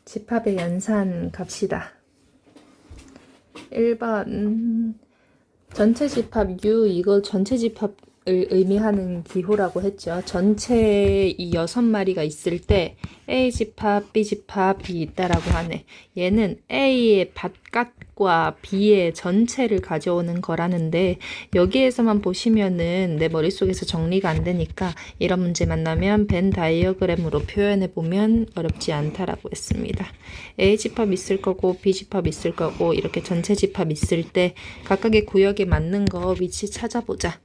집합의 연산 갑시다. 1번 전체 집합 U, 이거 전체 집합을 의미하는 기호라고 했죠. 전체 이 6마리가 있을 때 A 집합, B 집합이 있다라고 하네. 얘는 A의 바깥과 B의 전체를 가져오는 거라는데, 여기에서만 보시면은 내 머릿속에서 정리가 안 되니까 이런 문제 만나면 벤 다이어그램으로 표현해 보면 어렵지 않다라고 했습니다. A 집합 있을 거고 B 집합 있을 거고 이렇게 전체 집합 있을 때 각각의 구역에 맞는 거 위치 찾아보자.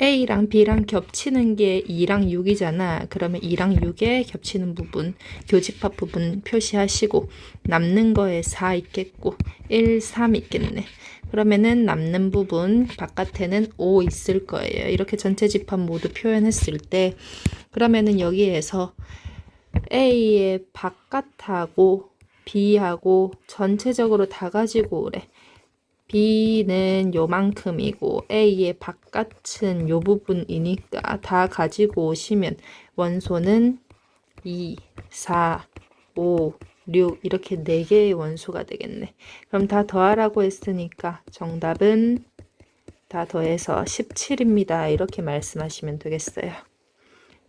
A랑 B랑 겹치는 게 2랑 6이잖아. 그러면 2랑 6에 겹치는 부분, 교집합 부분 표시하시고, 남는 거에 4 있겠고 1, 3 있겠네. 그러면은 남는 부분 바깥에는 5 있을 거예요. 이렇게 전체 집합 모두 표현했을 때, 그러면은 여기에서 A의 바깥하고 B하고 전체적으로 다 가지고 오래. B는 요만큼이고 A의 바깥은 요 부분이니까 다 가지고 오시면 원소는 2, 4, 5, 6 이렇게 4개의 원소가 되겠네. 그럼 다 더하라고 했으니까 정답은 다 더해서 17입니다. 이렇게 말씀하시면 되겠어요.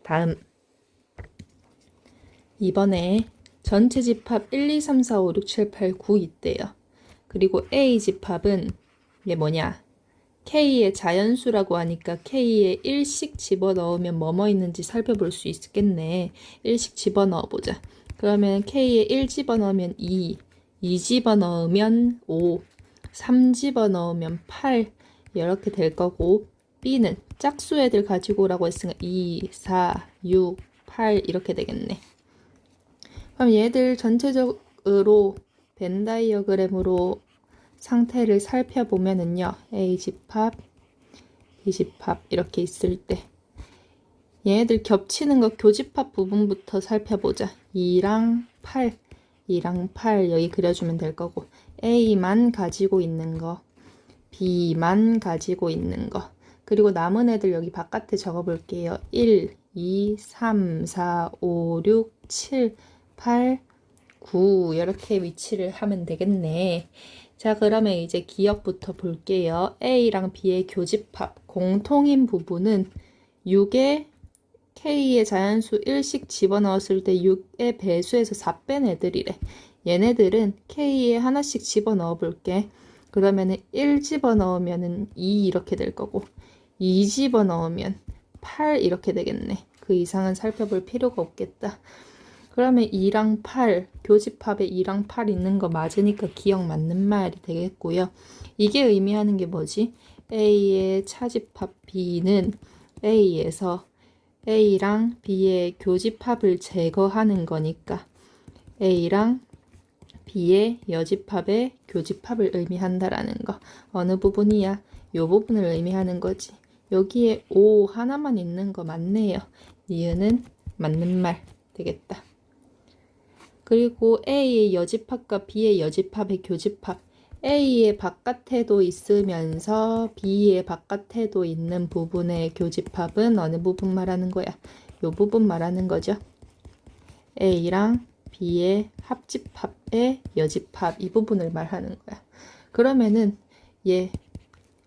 다음 이번에 전체 집합 1, 2, 3, 4, 5, 6, 7, 8, 9 있대요. 그리고 A 집합은 이게 뭐냐? K의 자연수라고 하니까 K에 1씩 집어넣으면 뭐뭐 있는지 살펴볼 수 있겠네. 1씩 집어넣어보자. 그러면 K에 1 집어넣으면 2, 2 집어넣으면 5, 3 집어넣으면 8 이렇게 될 거고, B는 짝수 애들 가지고 오라고 했으니까 2, 4, 6, 8 이렇게 되겠네. 그럼 얘들 전체적으로 벤 다이어그램으로 상태를 살펴보면은요, A 집합, B 집합 이렇게 있을 때 얘네들 겹치는 거 교집합 부분부터 살펴보자. 2랑 8, 2랑 8 여기 그려주면 될 거고, A만 가지고 있는 거, B만 가지고 있는 거, 그리고 남은 애들 여기 바깥에 적어볼게요. 1, 2, 3, 4, 5, 6, 7, 8, 9 이렇게 위치를 하면 되겠네. 자, 그러면 이제 기억부터 볼게요. A랑 B의 교집합 공통인 부분은 6에 K의 자연수 1씩 집어넣었을 때 6의 배수에서 4 뺀 애들이래. 얘네들은 K에 하나씩 집어넣어 볼게. 그러면은 1 집어넣으면은 2 이렇게 될 거고, 2 집어넣으면 8 이렇게 되겠네. 그 이상은 살펴볼 필요가 없겠다. 그러면 2랑 8, 교집합에 2랑 8 있는 거 맞으니까 기억 맞는 말이 되겠고요. 이게 의미하는 게 뭐지? A의 차집합 B는 A에서 A랑 B의 교집합을 제거하는 거니까 A랑 B의 여집합의 교집합을 의미한다라는 거. 어느 부분이야? 요 부분을 의미하는 거지. 여기에 5 하나만 있는 거 맞네요. 이유는 맞는 말 되겠다. 그리고 A의 여집합과 B의 여집합의 교집합, A의 바깥에도 있으면서 B의 바깥에도 있는 부분의 교집합은 어느 부분 말하는 거야? 요 부분 말하는 거죠. A랑 B의 합집합의 여집합 이 부분을 말하는 거야. 그러면은 얘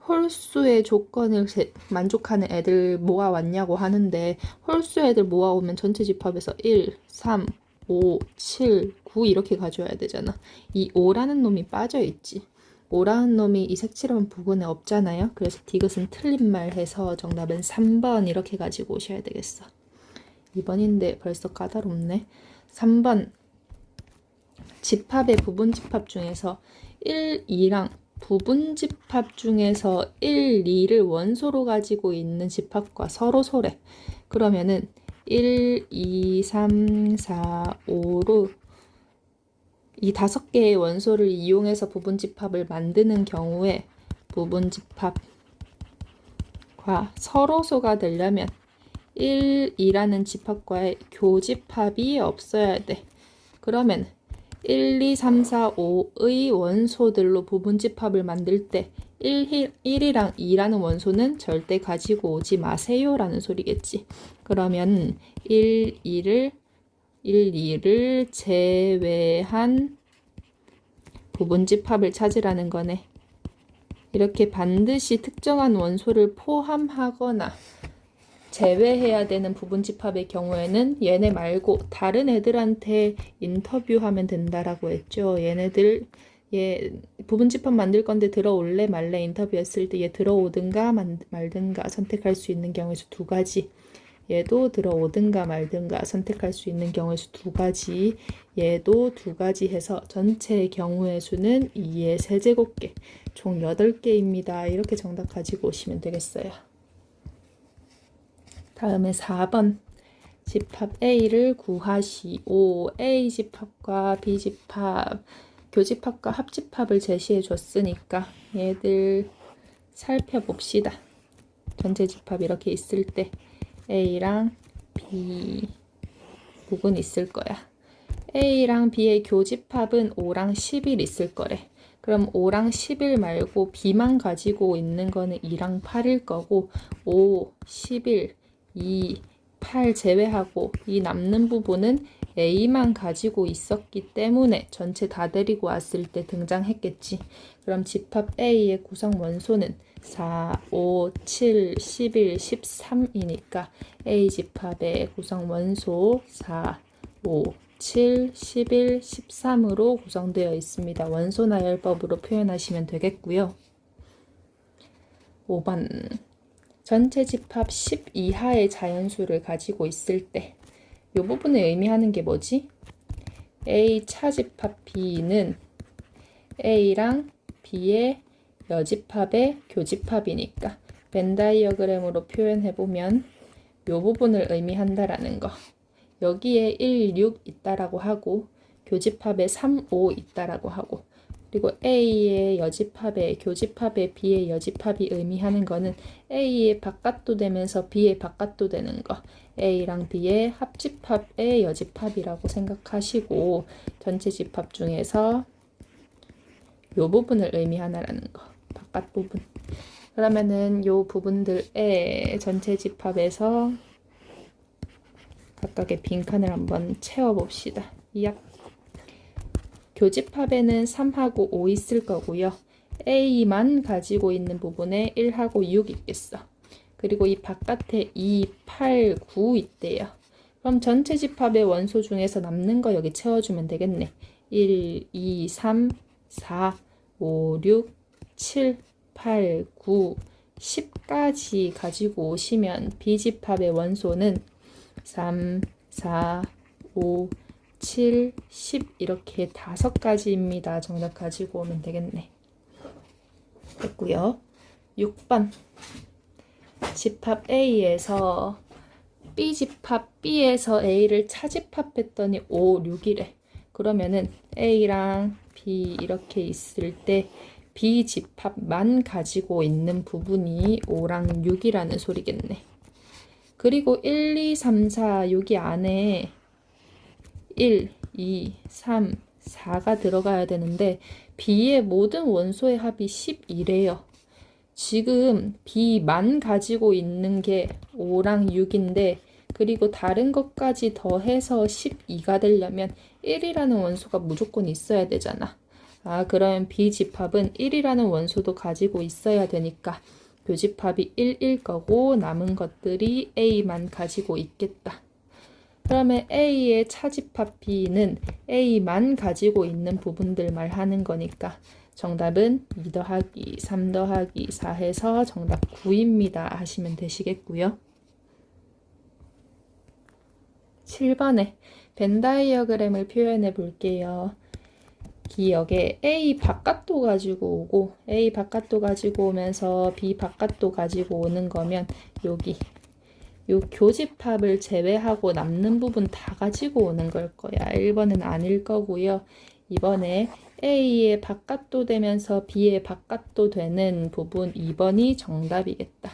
홀수의 조건을 만족하는 애들 모아왔냐고 하는데, 홀수 애들 모아오면 전체 집합에서 1, 3, 5, 7, 9 이렇게 가져야 되잖아. 이 5라는 놈이 빠져있지. 5라는 놈이 이 색칠한 부분에 없잖아요. 그래서 디귿은 틀린 말 해서 정답은 3번 이렇게 가지고 오셔야 되겠어. 2번인데 벌써 까다롭네. 3번 집합의 부분 집합 중에서 1, 2랑 부분 집합 중에서 1, 2를 원소로 가지고 있는 집합과 서로 소래. 그러면은 1, 2, 3, 4, 5로 이 5개의 원소를 이용해서 부분 집합을 만드는 경우에 부분 집합과 서로소가 되려면 1, 2라는 집합과의 교집합이 없어야 돼. 그러면 1, 2, 3, 4, 5의 원소들로 부분 집합을 만들 때 1이랑 2라는 원소는 절대 가지고 오지 마세요 라는 소리겠지. 그러면 1, 2를 1, 2를 제외한 부분집합을 찾으라는 거네. 이렇게 반드시 특정한 원소를 포함하거나 제외해야 되는 부분집합의 경우에는 얘네 말고 다른 애들한테 인터뷰하면 된다라고 했죠. 얘네들 얘 부분집합 만들 건데 들어올래 말래 인터뷰했을 때 얘 들어오든가 말든가 선택할 수 있는 경우에서 두 가지. 얘도 들어오든가 말든가 선택할 수 있는 경우에서 두 가지. 얘도 두 가지 해서 전체 경우의 수는 2의 세제곱계. 총 8개입니다. 이렇게 정답 가지고 오시면 되겠어요. 다음에 4번 집합 A를 구하시오. A 집합과 B 집합, 교집합과 합집합을 제시해 줬으니까 얘들 살펴봅시다. 전체 집합 이렇게 있을 때 A랑 B 부분 있을 거야. A랑 B의 교집합은 5랑 11 있을 거래. 그럼 5랑 11 말고 B만 가지고 있는 거는 2랑 8일 거고 5, 11, 2, 8 제외하고 이 남는 부분은 A만 가지고 있었기 때문에 전체 다 데리고 왔을 때 등장했겠지. 그럼 집합 A의 구성 원소는 4, 5, 7, 11, 13이니까 A 집합의 구성 원소 4, 5, 7, 11, 13으로 구성되어 있습니다. 원소 나열법으로 표현하시면 되겠고요. 5번 전체 집합 10 이하의 자연수를 가지고 있을 때 이 부분을 의미하는 게 뭐지? A 차집합 B는 A랑 B의 여집합의 교집합이니까 벤 다이어그램으로 표현해보면 이 부분을 의미한다라는 거. 여기에 1, 6 있다라고 하고 교집합에 3, 5 있다라고 하고 그리고 A의 여집합에 교집합에 B의 여집합이 의미하는 거는 A의 바깥도 되면서 B의 바깥도 되는 거. A랑 B의 합집합의 여집합이라고 생각하시고 전체 집합 중에서 이 부분을 의미하나라는 거. 바깥 부분. 그러면은 이 부분들의 전체 집합에서 각각의 빈칸을 한번 채워봅시다. 교집합에는 3하고 5 있을 거고요. A만 가지고 있는 부분에 1하고 6 있겠어. 그리고 이 바깥에 2, 8, 9 있대요. 그럼 전체 집합의 원소 중에서 남는 거 여기 채워주면 되겠네. 1, 2, 3, 4, 5, 6, 7, 8, 9, 10까지 가지고 오시면 B집합의 원소는 3, 4, 5, 7, 10 이렇게 5가지입니다. 정답 가지고 오면 되겠네. 됐고요. 6번 집합 A에서 B집합 B에서 A를 차집합했더니 5, 6이래. 그러면은 A랑 B 이렇게 있을 때 B집합만 가지고 있는 부분이 5랑 6이라는 소리겠네. 그리고 1, 2, 3, 4 여기 안에 1, 2, 3, 4가 들어가야 되는데 B의 모든 원소의 합이 12래요. 지금 B만 가지고 있는 게 5랑 6인데 그리고 다른 것까지 더해서 12가 되려면 1이라는 원소가 무조건 있어야 되잖아. 그러면 B집합은 1이라는 원소도 가지고 있어야 되니까 교집합이 1일 거고 남은 것들이 A만 가지고 있겠다. 그러면 A의 차집합 B는 A만 가지고 있는 부분들 말하는 거니까 정답은 2 더하기 3 더하기 4 해서 정답 9입니다. 하시면 되시겠고요. 7번에 벤 다이어그램을 표현해 볼게요. 기억에 A 바깥도 가지고 오고 A 바깥도 가지고 오면서 B 바깥도 가지고 오는 거면 여기 요 교집합을 제외하고 남는 부분 다 가지고 오는 걸 거야. 1번은 아닐 거고요. 2번에 A의 바깥도 되면서 B의 바깥도 되는 부분 2번이 정답이겠다.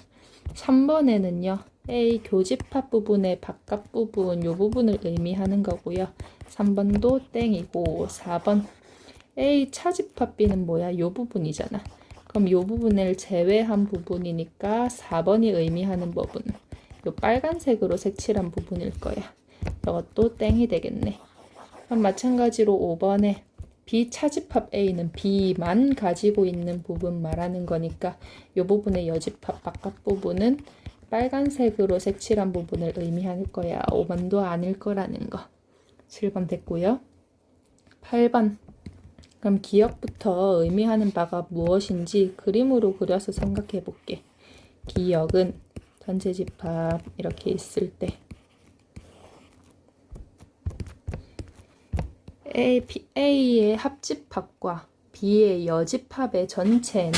3번에는요. A 교집합 부분의 바깥 부분 요 부분을 의미하는 거고요. 3번도 땡이고 4번 A 차집합 B는 뭐야? 요 부분이잖아. 그럼 요 부분을 제외한 부분이니까 4번이 의미하는 부분 요 빨간색으로 색칠한 부분일 거야. 이것도 땡이 되겠네. 그럼 마찬가지로 5번에 B 차집합 A는 B만 가지고 있는 부분 말하는 거니까 이 부분의 여집합 바깥 부분은 빨간색으로 색칠한 부분을 의미할 거야. 5번도 아닐 거라는 거. 7번 됐고요. 8번. 그럼 기역부터 의미하는 바가 무엇인지 그림으로 그려서 생각해 볼게. 기역은 전체 집합 이렇게 있을 때 A의 합집합과 B의 여집합의 전체는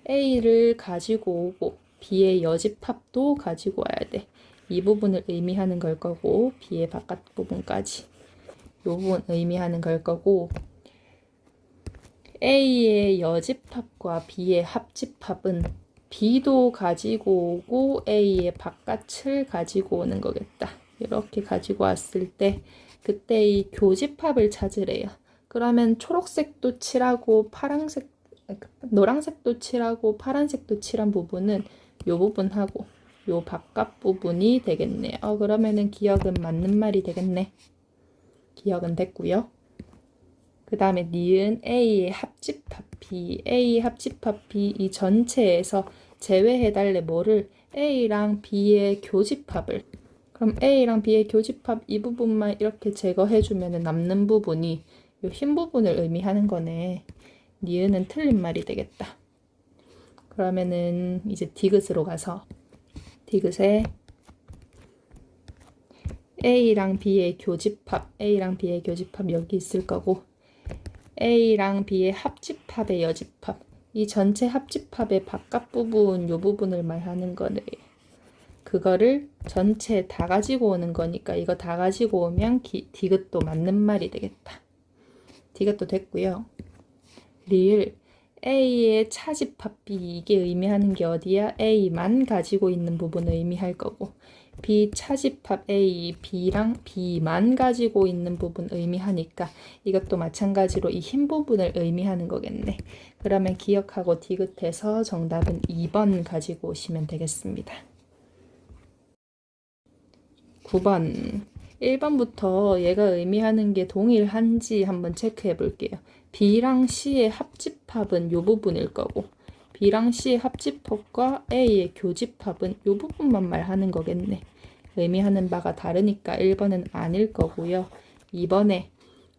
A를 가지고 오고 B의 여집합도 가지고 와야 돼. 이 부분을 의미하는 걸 거고 B의 바깥 부분까지 이 부분 의미하는 걸 거고 A의 여집합과 B의 합집합은 B도 가지고 오고 A의 바깥을 가지고 오는 거겠다. 이렇게 가지고 왔을 때 그때 이 교집합을 찾으래요. 그러면 초록색도 칠하고 파란색, 노란색도 칠하고 파란색도 칠한 부분은 이 부분하고 이 바깥 부분이 되겠네. 그러면은 기역은 맞는 말이 되겠네. 기역은 됐고요. 그 다음에 니은 A의 합집합 B, A의 합집합 B 이 전체에서 제외해달래 뭐를? A랑 B의 교집합을. 그럼 A랑 B의 교집합 이 부분만 이렇게 제거해주면 남는 부분이 이 흰 부분을 의미하는 거네. 니은은 틀린 말이 되겠다. 그러면은 이제 디귿으로 가서 디귿에 A랑 B의 교집합, A랑 B의 교집합 여기 있을 거고 A랑 B의 합집합의 여집합 이 전체 합집합의 바깥 부분 요 부분을 말하는 거네. 그거를 전체 다 가지고 오는 거니까 이거 다 가지고 오면 디귿도 맞는 말이 되겠다. 디귿도 됐고요. 리을 A의 차집합 B 이게 의미하는 게 어디야? A만 가지고 있는 부분을 의미할 거고 B 차집합 A B랑 B만 가지고 있는 부분 의미하니까 이것도 마찬가지로 이 흰 부분을 의미하는 거겠네. 그러면 기억하고 디귿해서 정답은 2번 가지고 오시면 되겠습니다. 9번 1번부터 얘가 의미하는 게 동일한지 한번 체크해 볼게요. B랑 C의 합집합은 이 부분일 거고 B랑 C의 합집합과 A의 교집합은 이 부분만 말하는 거겠네. 의미하는 바가 다르니까 1번은 아닐 거고요. 2번에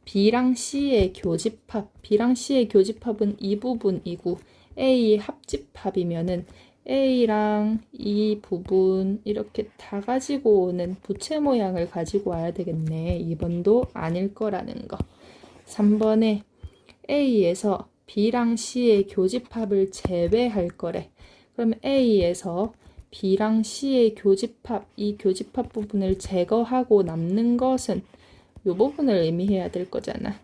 B랑 C의 교집합, B랑 C의 교집합은 이 부분이고 A의 합집합이면은 A랑 이 부분 이렇게 다 가지고 오는 부채 모양을 가지고 와야 되겠네. 2번도 아닐 거라는 거. 3번에 A에서 B랑 C의 교집합을 제외할 거래. 그럼 A에서 B랑 C의 교집합, 이 교집합 부분을 제거하고 남는 것은 이 부분을 의미해야 될 거잖아.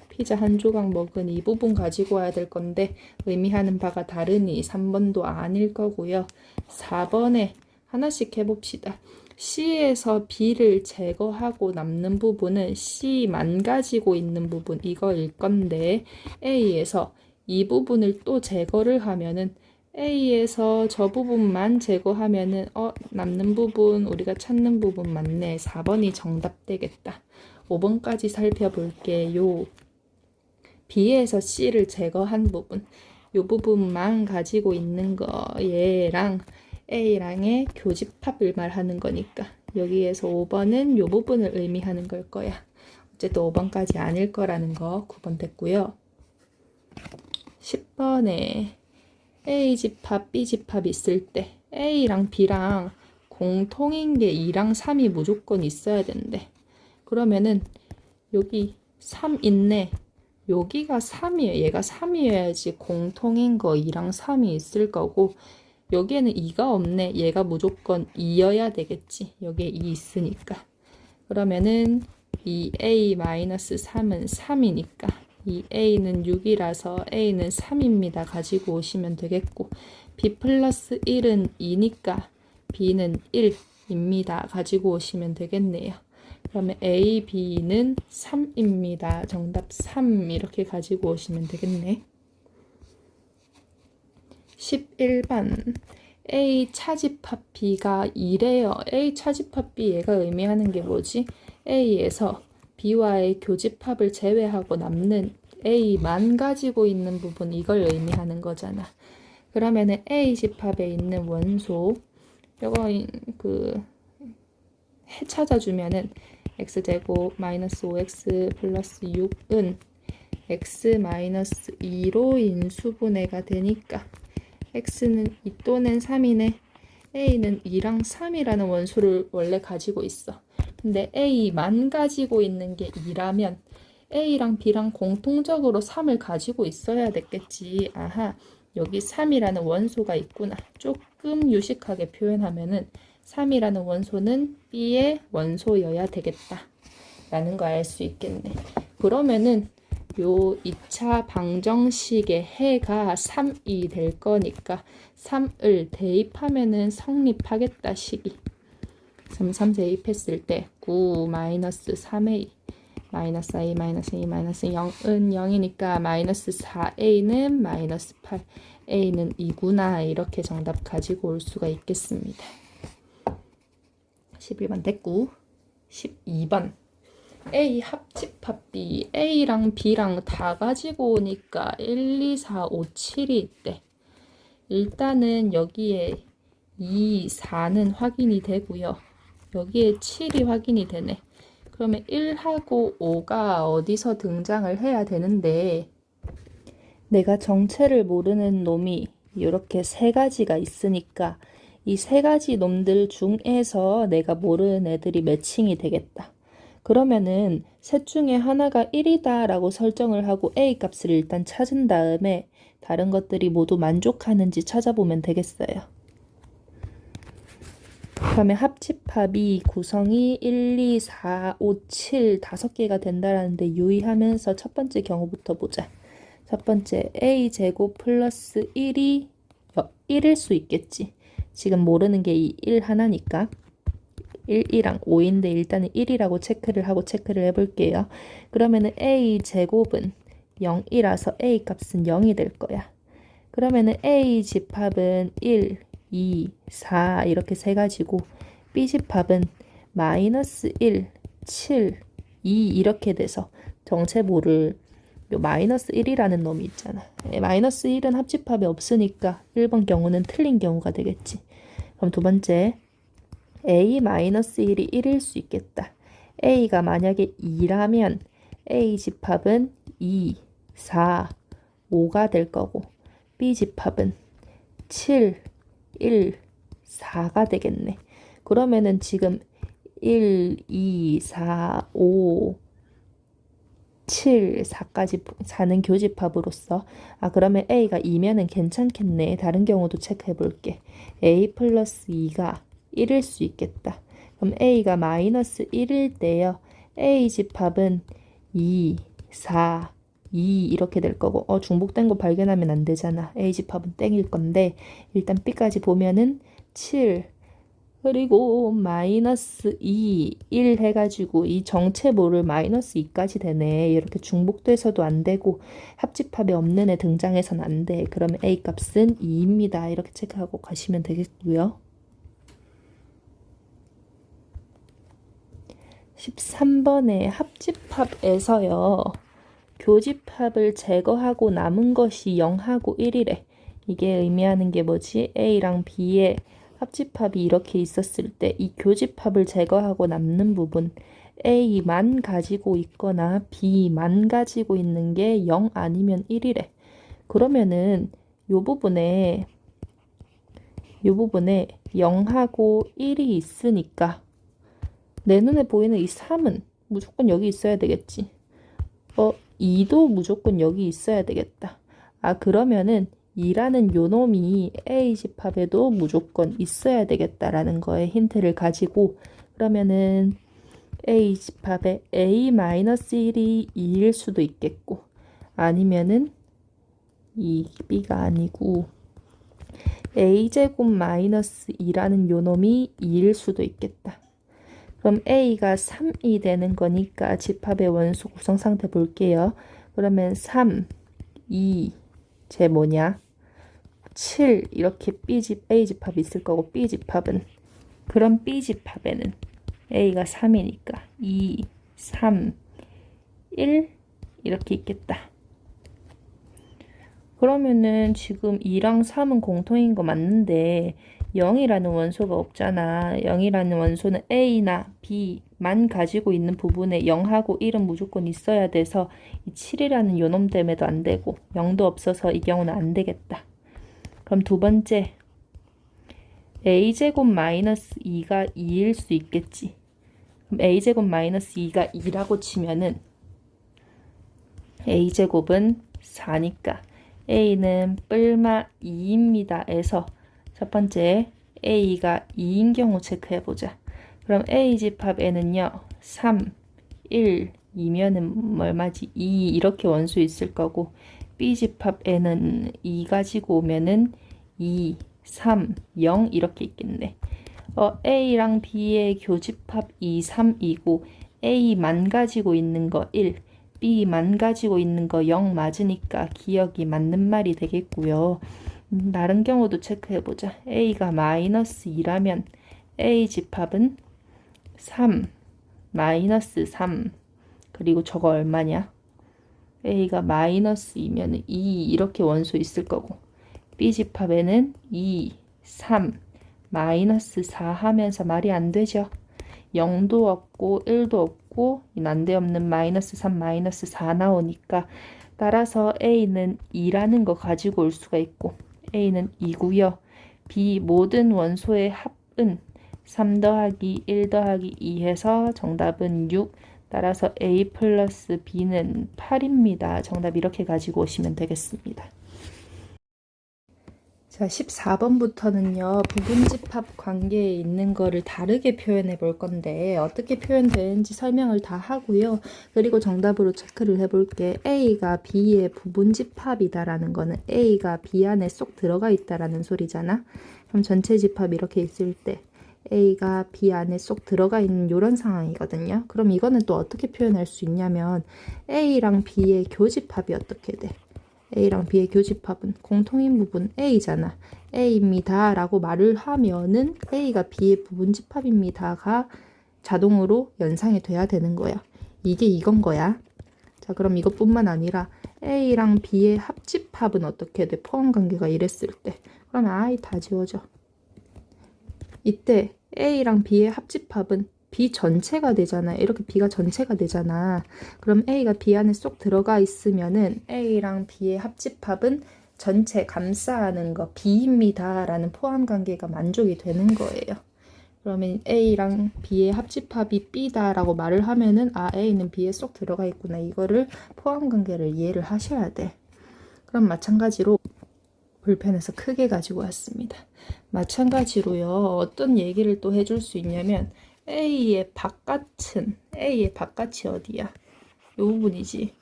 피자 한 조각 먹은 이 부분 가지고 와야 될 건데 의미하는 바가 다르니 3번도 아닐 거고요. 4번에 하나씩 해봅시다. C에서 B를 제거하고 남는 부분은 C만 가지고 있는 부분 이거일 건데 A에서 이 부분을 또 제거를 하면은 A에서 저 부분만 제거하면은 남는 부분 우리가 찾는 부분 맞네. 4번이 정답 되겠다. 5번까지 살펴볼게요. B에서 C를 제거한 부분 이 부분만 가지고 있는 거 얘랑 A랑의 교집합을 말하는 거니까 여기에서 5번은 이 부분을 의미하는 걸 거야. 어쨌든 5번까지 아닐 거라는 거 9번 됐고요. 10번에 A집합, B집합 있을 때 A랑 B랑 공통인 게 2랑 3이 무조건 있어야 된대. 그러면은 여기 3 있네. 여기가 3이에요. 얘가 3이어야지 공통인 거 2랑 3이 있을 거고 여기에는 2가 없네. 얘가 무조건 2여야 되겠지. 여기에 2 있으니까. 그러면은 이 A-3은 3이니까 이 A는 6이라서 A는 3입니다. 가지고 오시면 되겠고 B 플러스 1은 2니까 B는 1입니다. 가지고 오시면 되겠네요. 그러면 A, B는 3입니다. 정답 3 이렇게 가지고 오시면 되겠네. 11번 A 차집합 B가 2래요. A 차집합 B 얘가 의미하는 게 뭐지? A에서 B와의 교집합을 제외하고 남는 A만 가지고 있는 부분, 이걸 의미하는 거잖아. 그러면은 A 집합에 있는 원소, 이거 찾아주면은 x제곱 마이너스 5x 플러스 6은 x 마이너스 2로 인수분해가 되니까 x는 2 또는 3이네. a는 2랑 3이라는 원소를 원래 가지고 있어. 근데 a만 가지고 있는 게 2라면 a랑 b랑 공통적으로 3을 가지고 있어야 됐겠지. 아하, 여기 3이라는 원소가 있구나. 조금 유식하게 표현하면은 3이라는 원소는 b의 원소여야 되겠다 라는 거 알 수 있겠네. 그러면은 요 2차 방정식의 해가 3이 될 거니까 3을 대입하면은 성립하겠다 식이. 3 대입했을 때 9 마이너스 3a 마이너스 a 마이너스 a 마이너스 0은 0이니까 마이너스 4a는 마이너스 8 a는 2구나. 이렇게 정답 가지고 올 수가 있겠습니다. 11번 됐고 12번 A 합집합 B. A랑 B랑 다 가지고 오니까 1, 2, 4, 5, 7이 있대. 일단은 여기에 2, 4는 확인이 되고요. 여기에 7이 확인이 되네. 그러면 1하고 5가 어디서 등장을 해야 되는데, 내가 정체를 모르는 놈이 이렇게 세 가지가 있으니까 이 세 가지 놈들 중에서 내가 모르는 애들이 매칭이 되겠다. 그러면은 셋 중에 하나가 1이다 라고 설정을 하고 A 값을 일단 찾은 다음에 다른 것들이 모두 만족하는지 찾아보면 되겠어요. 그러면 합집합이 구성이 1, 2, 4, 5, 7 5개가 된다라는데 유의하면서 첫 번째 경우부터 보자. 첫 번째 A제곱 플러스 1이 1일 수 있겠지. 지금 모르는 게 이 1 하나니까 1이랑 5인데 일단은 1이라고 체크를 하고 체크를 해볼게요. 그러면은 A제곱은 0이라서 A 값은 0이 될 거야. 그러면은 A 집합은 1, 2, 4 이렇게 세 가지고 B 집합은 마이너스 1, 7, 2 이렇게 돼서 정체 모를 요 마이너스 1이라는 놈이 있잖아. 마이너스 1은 합집합에 없으니까 1번 경우는 틀린 경우가 되겠지. 그럼 두 번째 A-1이 1일 수 있겠다. A가 만약에 2라면 A 집합은 2, 4, 5가 될 거고 B 집합은 7, 1, 4가 되겠네. 그러면은 지금 1, 2, 4, 5, 7, 4까지 4는 교집합으로서 그러면 A가 2면은 괜찮겠네. 다른 경우도 체크해 볼게. A 플러스 2가 1일 수 있겠다. 그럼 A가 마이너스 1일 때요. A 집합은 2, 4, 2 이렇게 될 거고 중복된 거 발견하면 안 되잖아. A 집합은 땡일 건데 일단 B까지 보면은 7 그리고 마이너스 2, 1 해가지고 이 정체모를 마이너스 2까지 되네. 이렇게 중복돼서도 안 되고 합집합에 없는 애 등장해서는 안 돼. 그러면 A 값은 2입니다. 이렇게 체크하고 가시면 되겠고요. 13번에 합집합에서요. 교집합을 제거하고 남은 것이 0하고 1이래. 이게 의미하는 게 뭐지? A랑 B의 합집합이 이렇게 있었을 때 이 교집합을 제거하고 남는 부분 A만 가지고 있거나 B만 가지고 있는 게 0 아니면 1이래. 그러면은 요 부분에 0하고 1이 있으니까 내 눈에 보이는 이 3은 무조건 여기 있어야 되겠지. 2도 무조건 여기 있어야 되겠다. 그러면은 2라는 요 놈이 A 집합에도 무조건 있어야 되겠다라는 거에 힌트를 가지고 그러면은 A 집합에 A-1이 2일 수도 있겠고 아니면은 이 B가 아니고 A제곱 마이너스 2라는 요 놈이 2일 수도 있겠다. 그럼 A가 3이 되는 거니까 집합의 원소 구성 상태 볼게요. 그러면 3, 2, 제 뭐냐? 7 이렇게 A 집합이 있을 거고 B 집합은 그럼 B 집합에는 A가 3이니까 2, 3, 1 이렇게 있겠다. 그러면은 지금 2랑 3은 공통인 거 맞는데 0이라는 원소가 없잖아. 0이라는 원소는 A나 B만 가지고 있는 부분에 0하고 1은 무조건 있어야 돼서 이 7이라는 요놈 때문에도 안 되고 0도 없어서 이 경우는 안 되겠다. 그럼 두 번째 A제곱 마이너스 2가 2일 수 있겠지. 그럼 A제곱 마이너스 2가 2라고 치면은 A제곱은 4니까 A는 뿔마 2입니다. 에서 첫 번째 A가 2인 경우 체크해보자. 그럼 A 집합에는요 3, 1, 2면은 얼마지? 2 이렇게 원수 있을 거고 B 집합에는 2 가지고 오면은 2, 3, 0 이렇게 있겠네. A랑 B의 교집합 2, 3이고 A만 가지고 있는 거 1, B만 가지고 있는 거 0 맞으니까 기억이 맞는 말이 되겠고요. 다른 경우도 체크해보자. A가 마이너스 2라면 A 집합은 3, 마이너스 3 그리고 저거 얼마냐? A가 마이너스 2면 2 이렇게 원소 있을 거고 B 집합에는 2, 3, 마이너스 4 하면서 말이 안 되죠. 0도 없고 1도 없고 난데없는 마이너스 3, 마이너스 4 나오니까 따라서 A는 2라는 거 가지고 올 수가 있고 A는 2고요. B 모든 원소의 합은 3 더하기 1 더하기 2 해서 정답은 6. 따라서 A 플러스 B는 8입니다. 정답 이렇게 가지고 오시면 되겠습니다. 자, 14번부터는요, 부분집합 관계에 있는 거를 다르게 표현해 볼 건데, 어떻게 표현되는지 설명을 다 하고요. 그리고 정답으로 체크를 해볼게. A가 B의 부분집합이다라는 거는 A가 B 안에 쏙 들어가 있다라는 소리잖아. 그럼 전체 집합 이렇게 있을 때, A가 B 안에 쏙 들어가 있는 이런 상황이거든요. 그럼 이거는 또 어떻게 표현할 수 있냐면, A랑 B의 교집합이 어떻게 돼? A랑 B의 교집합은 공통인 부분 A잖아. A입니다 라고 말을 하면은 A가 B의 부분집합입니다가 자동으로 연상이 돼야 되는 거야. 이게 이건 거야. 자, 그럼 이것뿐만 아니라 A랑 B의 합집합은 어떻게 돼? 포함관계가 이랬을 때. 그러면 아이 다 지워져. 이때 A랑 B의 합집합은 B 전체가 되잖아. 이렇게 B가 전체가 되잖아. 그럼 A가 B 안에 쏙 들어가 있으면은 A랑 B의 합집합은 전체 감싸는 거 B입니다 라는 포함관계가 만족이 되는 거예요. 그러면 A랑 B의 합집합이 B다 라고 말을 하면은 아, A는 B에 쏙 들어가 있구나. 이거를 포함관계를 이해를 하셔야 돼. 그럼 마찬가지로 볼펜에서 크게 가지고 왔습니다. 마찬가지로요. 어떤 얘기를 또 해줄 수 있냐면 A의 바깥은 A의 바깥이 어디야? 이 부분이지.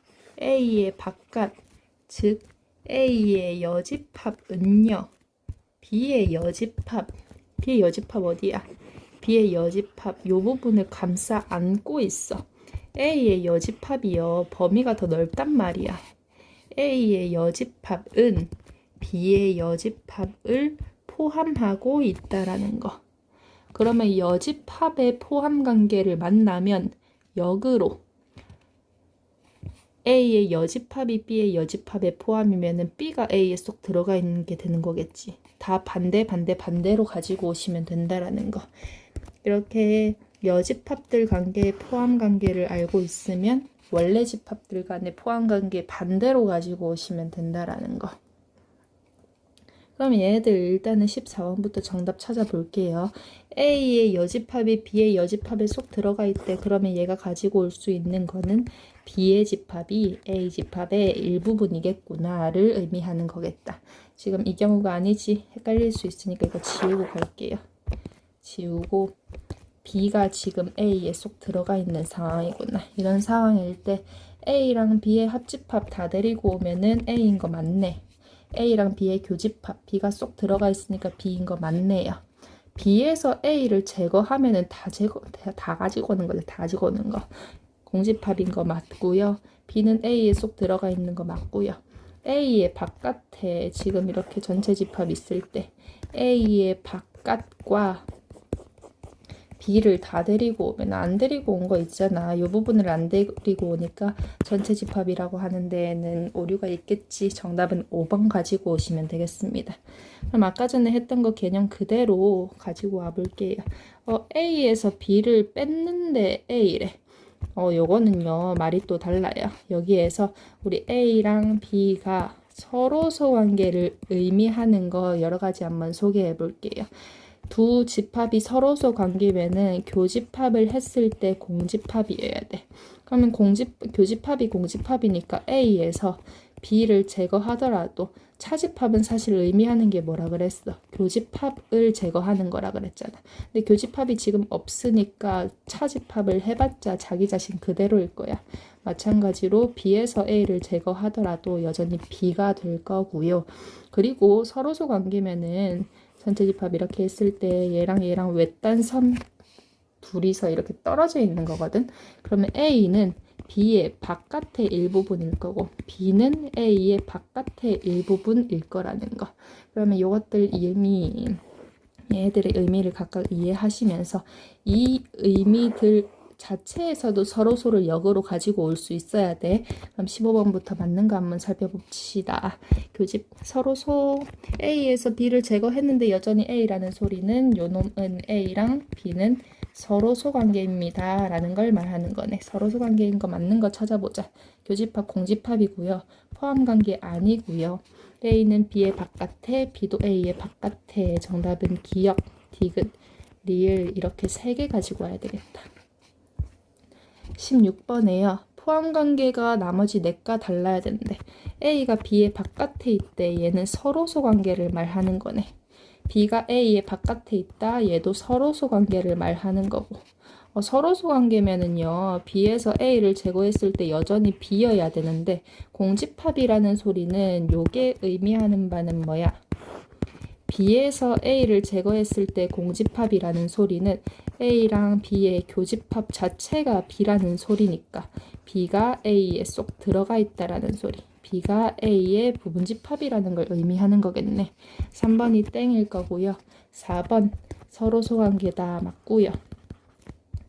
A의 바깥, 즉 A의 여집합은요. B의 여집합 어디야? B의 여집합 이 부분을 감싸 안고 있어. A의 여집합이요. 범위가 더 넓단 말이야. A의 여집합은 B의 여집합을 포함하고 있다라는 거. 그러면 여집합의 포함관계를 만나면 역으로 A의 여집합이 B의 여집합의 포함이면은 B가 A에 쏙 들어가 있는 게 되는 거겠지. 다 반대로 가지고 오시면 된다라는 거. 이렇게 여집합들 관계의 포함관계를 알고 있으면 원래 집합들 간의 포함관계 반대로 가지고 오시면 된다라는 거. 그럼 얘네들 일단은 14번부터 정답 찾아볼게요. A의 여집합이 B의 여집합에 쏙 들어가 있대. 그러면 얘가 가지고 올 수 있는 거는 B의 집합이 A 집합의 일부분이겠구나를 의미하는 거겠다. 지금 이 경우가 아니지. 헷갈릴 수 있으니까 이거 지우고 갈게요. 지우고 B가 지금 A에 쏙 들어가 있는 상황이구나. 이런 상황일 때 A랑 B의 합집합 다 데리고 오면은 A인 거 맞네. A랑 B의 교집합, B가 쏙 들어가 있으니까 B인 거 맞네요. B에서 A를 제거하면은 다 가지고 오는 거죠. 다 가지고 오는 거. 공집합인 거 맞고요. B는 A에 쏙 들어가 있는 거 맞고요. A의 바깥에 지금 이렇게 전체 집합 있을 때 A의 바깥과 B를 다 데리고 오면 안 데리고 온 거 있잖아. 이 부분을 안 데리고 오니까 전체 집합이라고 하는 데에는 오류가 있겠지. 정답은 5번 가지고 오시면 되겠습니다. 그럼 아까 전에 했던 거 개념 그대로 가지고 와 볼게요. A에서 B를 뺐는데 A래. 요거는요, 말이 또 달라요. 여기에서 우리 A랑 B가 서로소 관계를 의미하는 거 여러 가지 한번 소개해 볼게요. 두 집합이 서로소 관계면은 교집합을 했을 때 공집합이어야 돼. 그러면 교집합이 공집합이니까 A에서 B를 제거하더라도 차집합은 사실 의미하는 게 뭐라 그랬어? 교집합을 제거하는 거라 그랬잖아. 근데 교집합이 지금 없으니까 차집합을 해봤자 자기 자신 그대로일 거야. 마찬가지로 B에서 A를 제거하더라도 여전히 B가 될 거고요. 그리고 서로소 관계면은 전체 집합 이렇게 했을 때 얘랑 얘랑 외딴 선 둘이서 이렇게 떨어져 있는 거거든. 그러면 A는 B의 바깥의 일부분일 거고 B는 A의 바깥의 일부분일 거라는 거. 그러면 이것들 얘들의 의미를 각각 이해하시면서 이 의미들 자체에서도 서로소를 역으로 가지고 올 수 있어야 돼. 그럼 15번부터 맞는 거 한번 살펴봅시다. 교집 서로소 A에서 B를 제거했는데 여전히 A라는 소리는 요놈은 A랑 B는 서로소 관계입니다. 라는 걸 말하는 거네. 서로소 관계인 거 맞는 거 찾아보자. 교집합 공집합이고요. 포함 관계 아니고요. A는 B의 바깥에, B도 A의 바깥에. 정답은 기역, 디귿, 리을 이렇게 3개 가지고 와야 되겠다. 16번에요. 포함관계가 나머지 4가 달라야 되는데 A가 B의 바깥에 있대. 얘는 서로소 관계를 말하는 거네. B가 A의 바깥에 있다. 얘도 서로소 관계를 말하는 거고. 서로소 관계면은요. B에서 A를 제거했을 때 여전히 B여야 되는데 공집합이라는 소리는 요게 의미하는 바는 뭐야? B에서 A를 제거했을 때 공집합이라는 소리는 A랑 B의 교집합 자체가 B라는 소리니까 B가 A에 쏙 들어가 있다라는 소리. B가 A의 부분집합이라는 걸 의미하는 거겠네. 3번이 땡일 거고요. 4번 서로소 관계다 맞고요.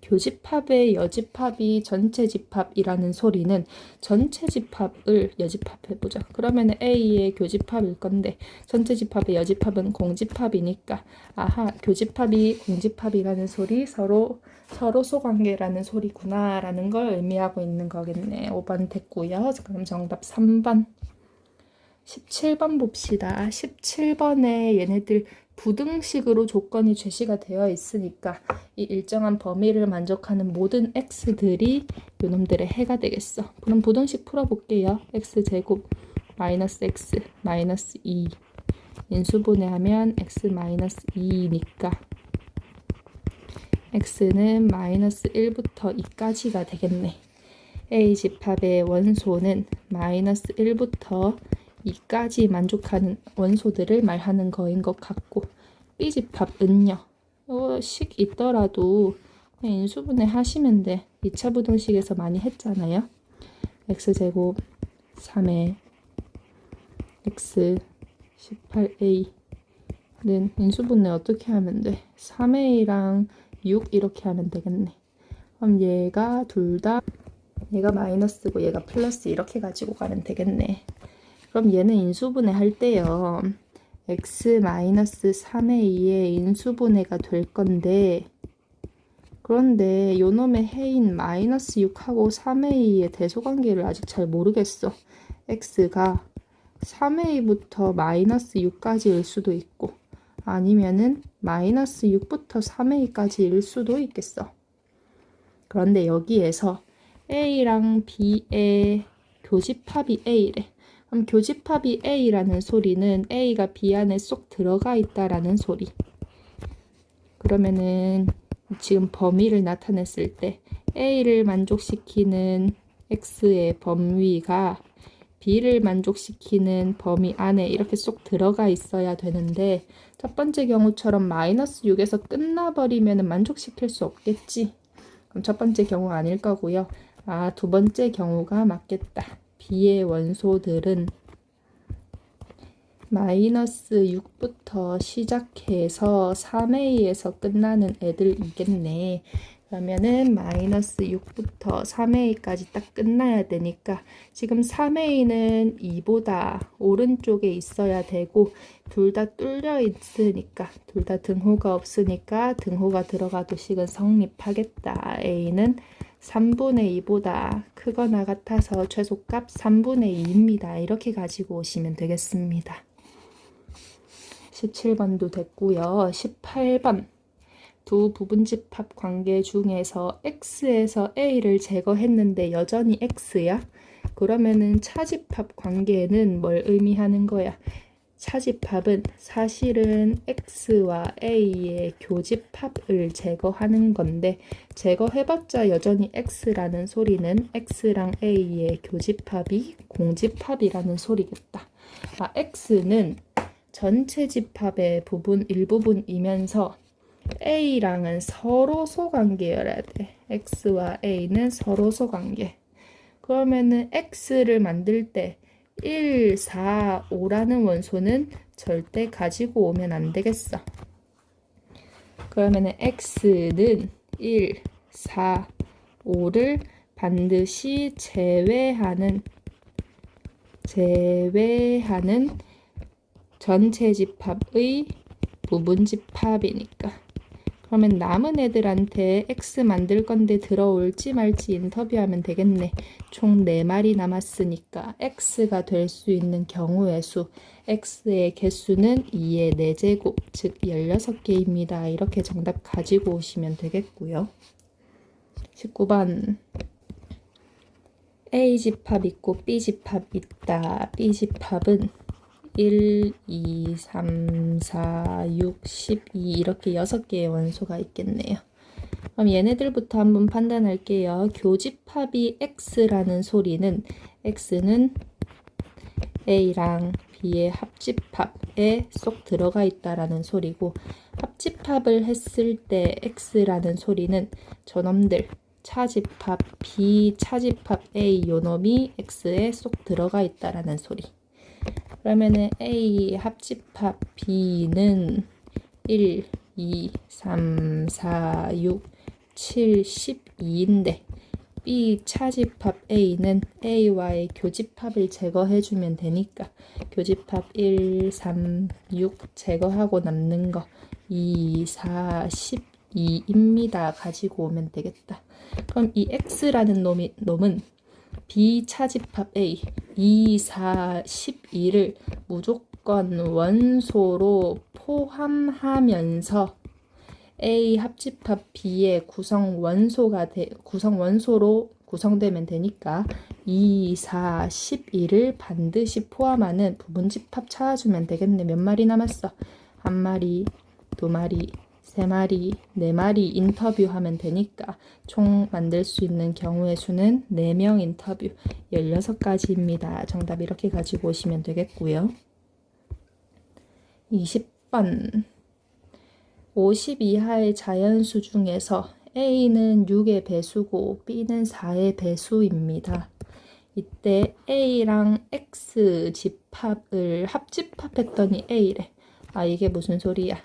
교집합의 여집합이 전체 집합이라는 소리는 전체 집합을 여집합해보자. 그러면 A의 교집합일 건데 전체 집합의 여집합은 공집합이니까 아하 교집합이 공집합이라는 소리 서로소 관계라는 소리구나 라는 걸 의미하고 있는 거겠네. 5번 됐고요. 그럼 정답 3번. 17번 봅시다. 17번에 얘네들 부등식으로 조건이 제시가 되어 있으니까 이 일정한 범위를 만족하는 모든 x들이 요놈들의 해가 되겠어. 그럼 부등식 풀어볼게요. x제곱 마이너스 x 마이너스 2 인수분해하면 x 마이너스 2니까 x는 마이너스 1부터 2까지가 되겠네. A집합의 원소는 마이너스 1부터 2까지 만족하는 원소들을 말하는 거인 것 같고 B집합은요. 식 있더라도 그냥 인수분해 하시면 돼. 2차 부등식에서 많이 했잖아요. x제곱 3의 x 18a는 인수분해 어떻게 하면 돼? 3a랑 6 이렇게 하면 되겠네. 그럼 얘가 얘가 마이너스고 얘가 플러스 이렇게 가지고 가면 되겠네. 그럼 얘는 인수분해 할 때요. x-3의 2의 인수분해가 될 건데 그런데 요놈의 해인 마이너스 6하고 3의 2의 대소관계를 아직 잘 모르겠어. x가 3의 2부터 마이너스 6까지일 수도 있고 아니면은 마이너스 6부터 3의 2까지일 수도 있겠어. 그런데 여기에서 A랑 B의 교집합이 A래. 그럼 교집합이 A라는 소리는 A가 B 안에 쏙 들어가 있다라는 소리. 그러면은 지금 범위를 나타냈을 때 A를 만족시키는 X의 범위가 B를 만족시키는 범위 안에 이렇게 쏙 들어가 있어야 되는데 첫 번째 경우처럼 마이너스 6에서 끝나버리면 만족시킬 수 없겠지. 그럼 첫 번째 경우 아닐 거고요. 두 번째 경우가 맞겠다. B의 원소들은 마이너스 6부터 시작해서 3a에서 끝나는 애들이겠네. 그러면은 마이너스 6부터 3a까지 딱 끝나야 되니까 지금 3a는 2보다 오른쪽에 있어야 되고 둘 다 뚫려 있으니까 둘 다 등호가 없으니까 등호가 들어가도 식은 성립하겠다. a는 3분의 2보다 크거나 같아서 최소값 3분의 2입니다. 이렇게 가지고 오시면 되겠습니다. 17번도 됐고요. 18번 두 부분집합 관계 중에서 x에서 a를 제거했는데 여전히 x야? 그러면은 차집합 관계는 뭘 의미하는 거야? 차집합은 사실은 x와 a의 교집합을 제거하는 건데 제거해봤자 여전히 x라는 소리는 x랑 a의 교집합이 공집합이라는 소리겠다. x는 전체 집합의 일부분이면서 a랑은 서로소 관계여야 돼. x와 a는 서로소 관계. 그러면은 x를 만들 때 1, 4, 5라는 원소는 절대 가지고 오면 안 되겠어. 그러면은 x는 1, 4, 5를 반드시 제외하는 전체 집합의 부분 집합이니까. 그러면 남은 애들한테 x 만들 건데 들어올지 말지 인터뷰하면 되겠네. 총 4마리 남았으니까 x가 될 수 있는 경우의 수, x의 개수는 2의 4제곱, 즉 16개입니다. 이렇게 정답 가지고 오시면 되겠고요. 19번 A집합 있고 B집합 있다. B집합은 1, 2, 3, 4, 6, 12 이렇게 6개의 원소가 있겠네요. 그럼 얘네들부터 한번 판단할게요. 교집합이 X라는 소리는 X는 A랑 B의 합집합에 쏙 들어가 있다라는 소리고 합집합을 했을 때 X라는 소리는 저놈들 차집합 B, 차집합 A 요놈이 X에 쏙 들어가 있다라는 소리. 그러면은 A 합집합 B는 1, 2, 3, 4, 6, 7, 12인데 B 차집합 A는 A와의 교집합을 제거해주면 되니까 교집합 1, 3, 6 제거하고 남는 거 2, 4, 12입니다. 가지고 오면 되겠다. 그럼 이 X라는 놈은 B 차집합 A 2, 4, 12를 무조건 원소로 포함하면서 A 합집합 B의 구성 원소로 구성되면 되니까 2, 4, 12를 반드시 포함하는 부분집합 찾아주면 되겠네. 몇 마리 남았어? 1마리, 2마리, 3마리, 4마리 인터뷰하면 되니까 총 만들 수 있는 경우의 수는 4명 인터뷰 16가지입니다. 정답 이렇게 가지고 오시면 되겠고요. 20번 50 이하의 자연수 중에서 A는 6의 배수고 B는 4의 배수입니다. 이때 A랑 X 집합을 합집합했더니 A래. 이게 무슨 소리야?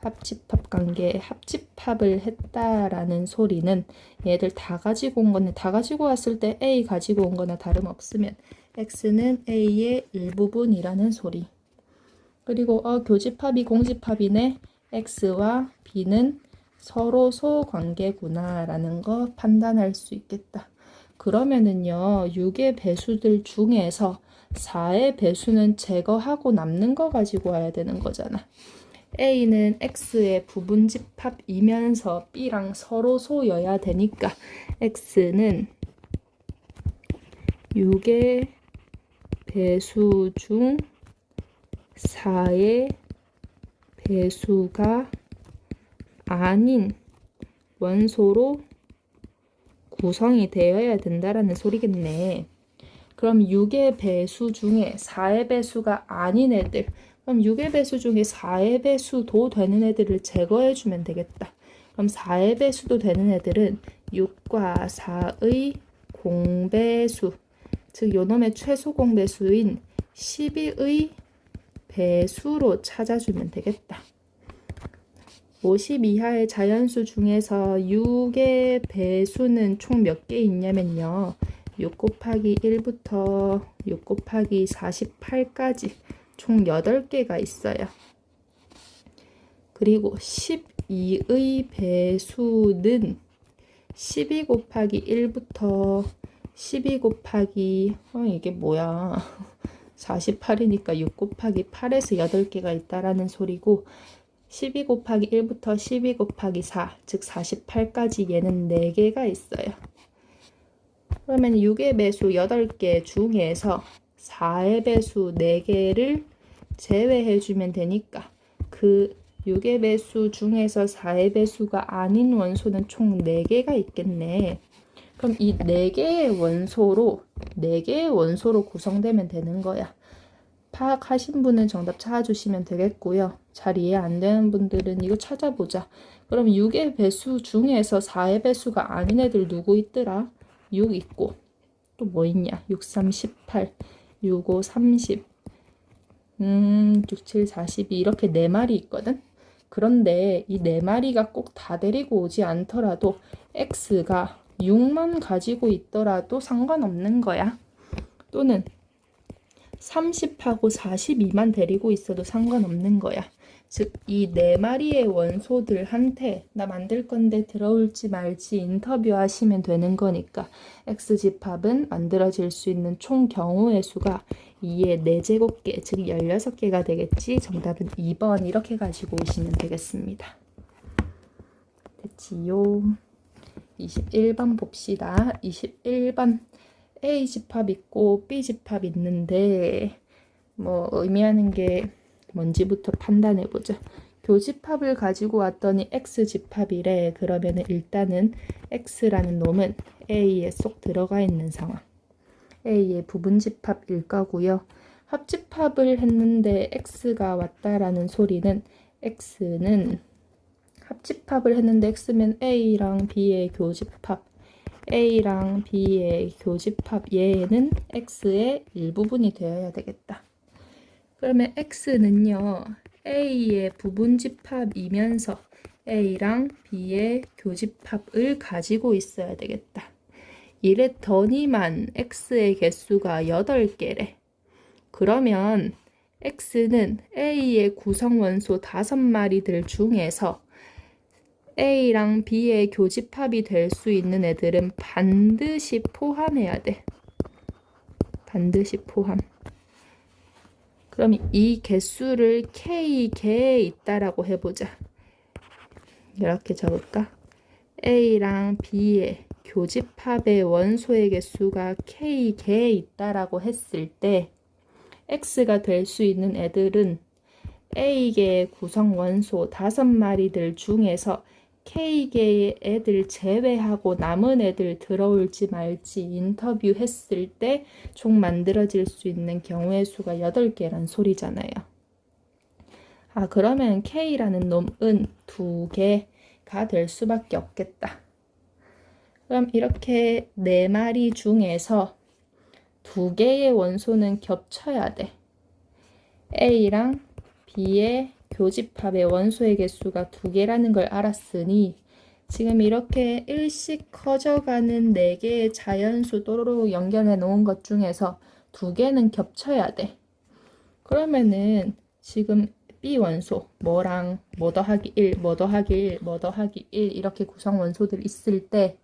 합집합 관계, 합집합을 했다라는 소리는 얘들 다 가지고 온 거는 다 가지고 왔을 때 A 가지고 온 거나 다름없으면 X는 A의 일부분이라는 소리. 그리고 교집합이 공집합이네. X와 B는 서로 소관계구나 라는 거 판단할 수 있겠다. 그러면은요 6의 배수들 중에서 4의 배수는 제거하고 남는 거 가지고 와야 되는 거잖아. A는 X의 부분집합이면서 B랑 서로 소여야 되니까 X는 6의 배수 중 4의 배수가 아닌 원소로 구성이 되어야 된다라는 소리겠네. 그럼 6의 배수 중에 4의 배수가 아닌 애들, 그럼 6의 배수 중에 4의 배수도 되는 애들을 제거해주면 되겠다. 그럼 4의 배수도 되는 애들은 6과 4의 공배수, 즉 요놈의 최소 공배수인 12의 배수로 찾아주면 되겠다. 50 이하의 자연수 중에서 6의 배수는 총 몇 개 있냐면요. 6 곱하기 1부터 6 곱하기 48까지 총 8개가 있어요. 그리고 12의 배수는 12 곱하기 1부터 12 곱하기 이게 뭐야 48이니까 6 곱하기 8에서 8개가 있다라는 소리고 12 곱하기 1부터 12 곱하기 4, 즉 48까지 얘는 4개가 있어요. 그러면 6의 배수 8개 중에서 4의 배수 4개를 제외해주면 되니까 그 6의 배수 중에서 4의 배수가 아닌 원소는 총 4개가 있겠네. 그럼 이 4개의 원소로 구성되면 되는 거야. 파악하신 분은 정답 찾아주시면 되겠고요. 잘 이해 안 되는 분들은 이거 찾아보자. 그럼 6의 배수 중에서 4의 배수가 아닌 애들 누구 있더라? 6 있고 또 뭐 있냐? 6, 3, 18, 6, 5, 30, 6, 7, 42 이렇게 4마리 있거든? 그런데 이 4마리가 꼭 다 데리고 오지 않더라도 X가 6만 가지고 있더라도 상관없는 거야. 또는 30하고 42만 데리고 있어도 상관없는 거야. 즉, 이 4마리의 원소들한테 나 만들 건데 들어올지 말지 인터뷰하시면 되는 거니까 X집합은 만들어질 수 있는 총 경우의 수가 2의 4제곱계, 즉 16개가 되겠지. 정답은 2번 이렇게 가지고 오시면 되겠습니다. 됐지요? 21번 봅시다. 21번 A집합 있고 B집합 있는데 뭐 의미하는 게 뭔지부터 판단해보자. 교집합을 가지고 왔더니 X집합이래. 그러면 일단은 X라는 놈은 A에 쏙 들어가 있는 상황. A의 부분집합일 거고요. 합집합을 했는데 X가 왔다라는 소리는 X는 합집합을 했는데 X면 A랑 B의 교집합, A랑 B의 교집합 얘는 X의 일부분이 되어야 되겠다. 그러면 X는요, A의 부분집합이면서 A랑 B의 교집합을 가지고 있어야 되겠다. 이랬더니만 X의 개수가 8개래. 그러면 X는 A의 구성원소 5마리들 중에서 A랑 B의 교집합이 될 수 있는 애들은 반드시 포함해야 돼. 반드시 포함. 그럼 이 개수를 K개에 있다라고 해보자. 이렇게 적을까? A랑 B의 교집합의 원소의 개수가 K개에 있다라고 했을 때 X가 될 수 있는 애들은 A개의 구성 원소 5마리들 중에서 K개의 애들 제외하고 남은 애들 들어올지 말지 인터뷰했을 때 총 만들어질 수 있는 경우의 수가 8개란 소리잖아요. 그러면 K라는 놈은 2개가 될 수밖에 없겠다. 그럼 이렇게 4마리 중에서 2개의 원소는 겹쳐야 돼. A랑 B의 교집합의 원소의 개수가 2개라는 걸 알았으니 지금 이렇게 일씩 커져가는 4개의 자연수 또로로 연결해 놓은 것 중에서 2개는 겹쳐야 돼. 그러면은 지금 B 원소 뭐랑 뭐 더하기 1, 뭐 더하기 1, 뭐 더하기 1 이렇게 구성 원소들 있을 때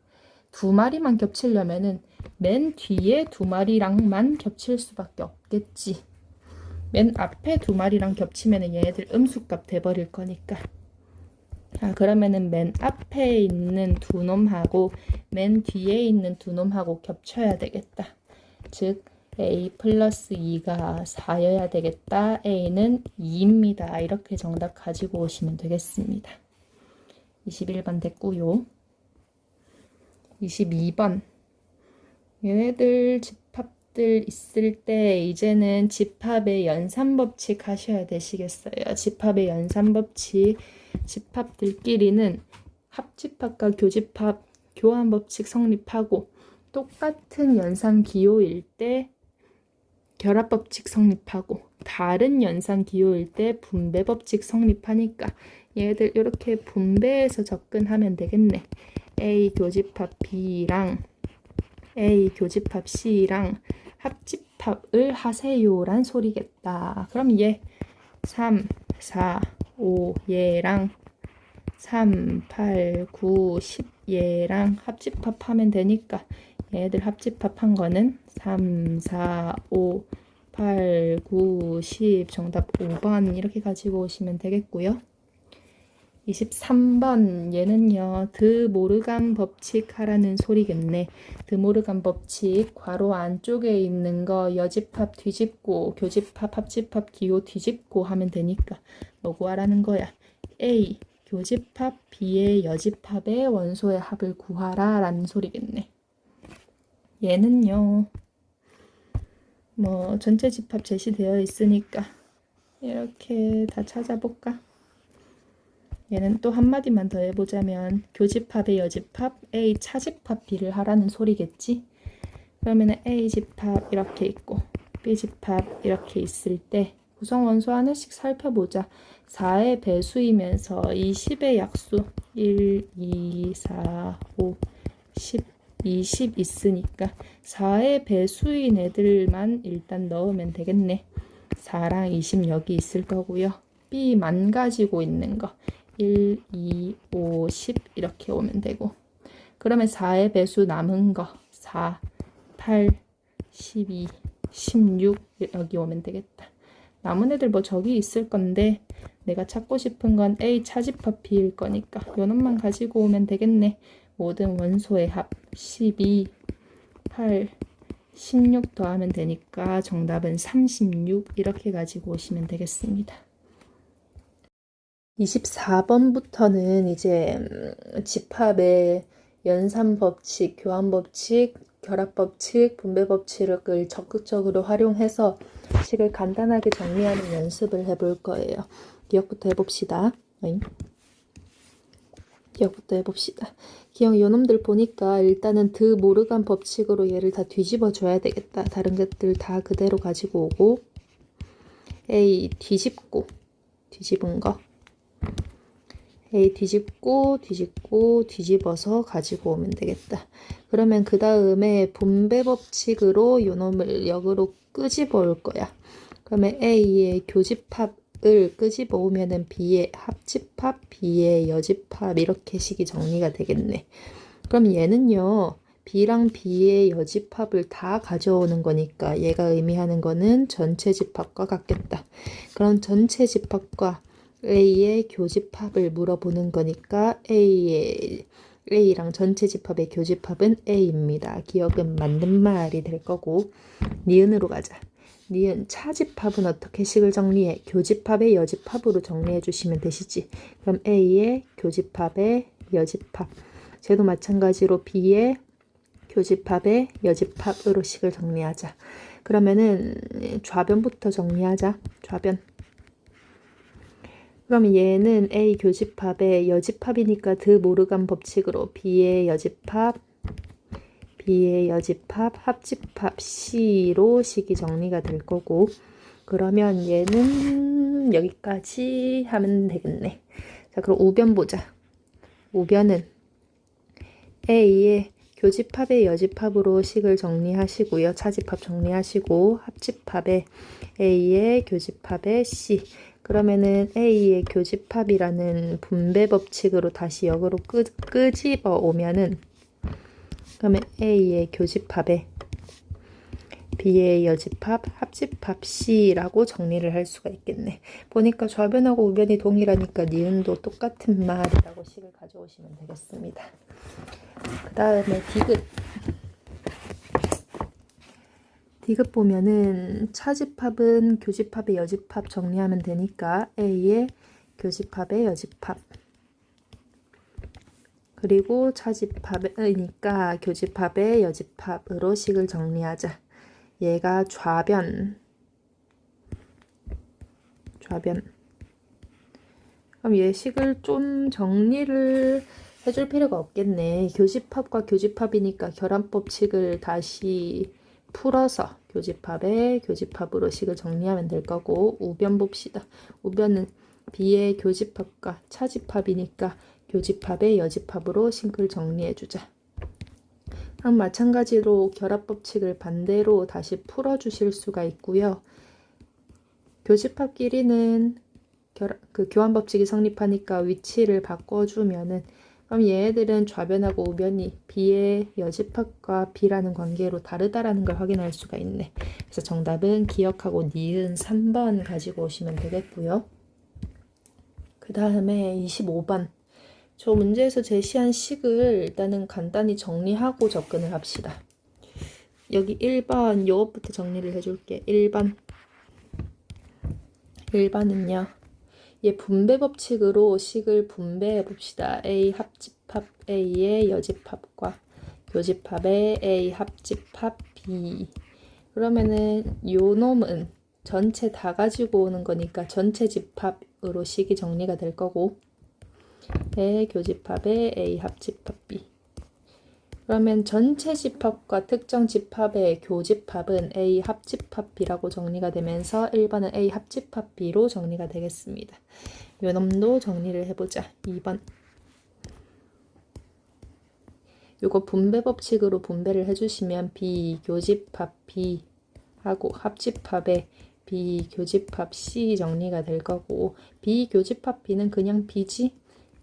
2마리만 겹치려면은 맨 뒤에 2마리랑만 겹칠 수밖에 없겠지. 맨 앞에 2마리랑 겹치면은 얘네들 음수값 돼버릴 거니까. 그러면은 맨 앞에 있는 2놈하고 맨 뒤에 있는 2놈하고 겹쳐야 되겠다. 즉 A 플러스 2가 4여야 되겠다. A는 2입니다. 이렇게 정답 가지고 오시면 되겠습니다. 21번 됐고요. 22번 얘네들 집합들 있을 때 이제는 집합의 연산법칙 하셔야 되시겠어요. 집합의 연산법칙 집합들끼리는 합집합과 교집합 교환법칙 성립하고 똑같은 연산 기호일 때 결합법칙 성립하고 다른 연산 기호일 때 분배법칙 성립하니까 얘들 이렇게 분배해서 접근하면 되겠네. A 교집합 B랑 A 교집합 C랑 합집합을 하세요란 소리겠다. 그럼 얘 3, 4, 5 얘랑 3, 8, 9, 10 얘랑 합집합하면 되니까 얘들 합집합한 거는 3, 4, 5, 8, 9, 10 정답 5번 이렇게 가지고 오시면 되겠고요. 23번 얘는요. 드모르간 법칙 하라는 소리겠네. 드모르간 법칙 괄호 안쪽에 있는 거 여집합 뒤집고 교집합 합집합 기호 뒤집고 하면 되니까 뭐 구하라는 거야. A 교집합 B의 여집합의 원소의 합을 구하라 라는 소리겠네. 얘는요. 뭐 전체 집합 제시되어 있으니까 이렇게 다 찾아볼까? 얘는 또 한마디만 더 해보자면 교집합의 여집합 A 차집합 B를 하라는 소리겠지. 그러면 A 집합 이렇게 있고 B 집합 이렇게 있을 때 구성 원소 하나씩 살펴보자. 4의 배수이면서 20의 약수 1, 2, 4, 5, 10, 20 있으니까 4의 배수인 애들만 일단 넣으면 되겠네. 4랑 20 여기 있을 거고요. B만 가지고 있는 거 1, 2, 5, 10 이렇게 오면 되고 그러면 4의 배수 남은 거 4, 8, 12, 16 여기 오면 되겠다. 남은 애들 뭐 저기 있을 건데 내가 찾고 싶은 건 A 차집합 B일 거니까 요놈만 가지고 오면 되겠네. 모든 원소의 합 12, 8, 16 더하면 되니까 정답은 36 이렇게 가지고 오시면 되겠습니다. 24번부터는 이제 집합의 연산법칙, 교환법칙, 결합법칙, 분배법칙을 적극적으로 활용해서 식을 간단하게 정리하는 연습을 해볼 거예요. 기억부터 해봅시다. 기억 요놈들 보니까 일단은 드모르간 법칙으로 얘를 다 뒤집어 줘야 되겠다. 다른 것들 다 그대로 가지고 오고 A 뒤집은 거 A 뒤집어서 가지고 오면 되겠다. 그러면 그 다음에 분배법칙으로 요놈을 역으로 끄집어 올 거야. 그러면 A의 교집합을 끄집어 오면은 B의 합집합, B의 여집합 이렇게 식이 정리가 되겠네. 그럼 얘는요. B랑 B의 여집합을 다 가져오는 거니까 얘가 의미하는 거는 전체 집합과 같겠다. 그럼 전체 집합과 A의 교집합을 물어보는 거니까 A랑 전체 집합의 교집합은 A입니다. 기억은 맞는 말이 될 거고 니은으로 가자. 니은 차집합은 어떻게 식을 정리해? 교집합의 여집합으로 정리해 주시면 되시지. 그럼 A의 교집합의 여집합 쟤도 마찬가지로 B의 교집합의 여집합으로 식을 정리하자. 그러면은 좌변부터 정리하자. 좌변. 그럼 얘는 A 교집합의 여집합이니까 드모르간 법칙으로 B의 여집합, 합집합 C로 식이 정리가 될 거고 그러면 얘는 여기까지 하면 되겠네. 자, 그럼 우변 보자. 우변은 A의 교집합의 여집합으로 식을 정리하시고요. 차집합 정리하시고 합집합의 A의 교집합의 C 그러면은 A의 교집합이라는 분배 법칙으로 다시 역으로 끄집어 오면은 그러면 A의 교집합에 B의 여집합, 합집합 C라고 정리를 할 수가 있겠네. 보니까 좌변하고 우변이 동일하니까 니은도 똑같은 말이라고 식을 가져오시면 되겠습니다. 그 다음에 디귿 보면은 차집합은 교집합의 여집합 정리하면 되니까 A의 교집합의 여집합 그리고 차집합이니까 교집합의 여집합으로 식을 정리하자. 얘가 좌변 그럼 얘 식을 좀 정리를 해줄 필요가 없겠네. 교집합과 교집합이니까 결합법칙을 다시 풀어서 교집합에 교집합으로 식을 정리하면 될 거고, 우변 봅시다. 우변은 B의 교집합과 차집합이니까 교집합에 여집합으로 식을 정리해주자. 그럼 마찬가지로 결합법칙을 반대로 다시 풀어주실 수가 있고요. 교집합끼리는 교환법칙이 성립하니까 위치를 바꿔주면은, 그럼 얘네들은 좌변하고 우변이 B의 여집합과 B라는 관계로 다르다라는 걸 확인할 수가 있네. 그래서 정답은 기억하고 니은 3번 가지고 오시면 되겠고요. 그 다음에 25번. 저 문제에서 제시한 식을 일단은 간단히 정리하고 접근을 합시다. 여기 1번 요것부터 정리를 해줄게. 1번은요. 얘 분배 법칙으로 식을 분배해 봅시다. A 합집합 A의 여집합과 교집합의 A 합집합 B. 그러면은 요 놈은 전체 다 가지고 오는 거니까 전체 집합으로 식이 정리가 될 거고, A 교집합의 A 합집합 B. 그러면 전체 집합과 특정 집합의 교집합은 A 합집합 B라고 정리가 되면서 1번은 A 합집합 B로 정리가 되겠습니다. 요 놈도 정리를 해보자. 2번. 요거 분배 법칙으로 분배를 해주시면 B 교집합 B 하고 합집합의 B 교집합 C 정리가 될 거고, B 교집합 B는 그냥 B지?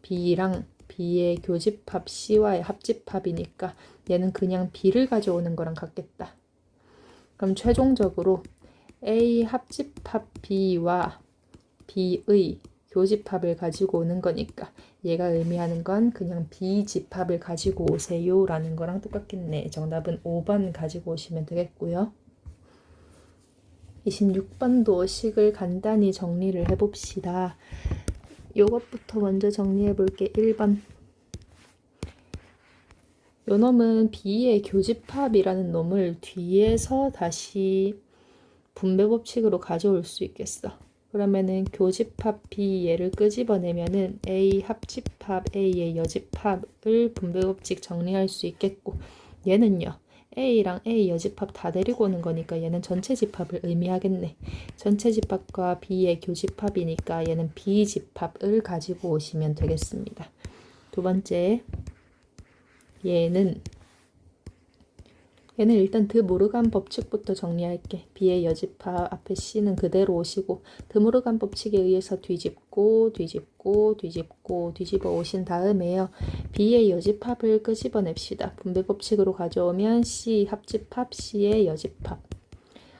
B랑 B의 교집합 C와의 합집합이니까 얘는 그냥 B를 가져오는 거랑 같겠다. 그럼 최종적으로 A 합집합 B와 B의 교집합을 가지고 오는 거니까 얘가 의미하는 건 그냥 B 집합을 가지고 오세요 라는 거랑 똑같겠네. 정답은 5번 가지고 오시면 되겠고요. 26번도 식을 간단히 정리를 해봅시다. 요것부터 먼저 정리해 볼게. 1번. 요 놈은 B의 교집합이라는 놈을 뒤에서 다시 분배 법칙으로 가져올 수 있겠어. 그러면은 교집합 B 얘를 끄집어내면은 A 합집합 A의 여집합을 분배 법칙 정리할 수 있겠고, 얘는요. A랑 A 여집합 다 데리고 오는 거니까 얘는 전체 집합을 의미하겠네. 전체 집합과 B의 교집합이니까 얘는 B 집합을 가지고 오시면 되겠습니다. 두 번째, 얘는 일단 드모르간 법칙부터 정리할게. B의 여집합 앞에 C는 그대로 오시고, 드모르간 법칙에 의해서 뒤집어 오신 다음에요. B의 여집합을 끄집어냅시다. 분배 법칙으로 가져오면 C 합집합 C의 여집합.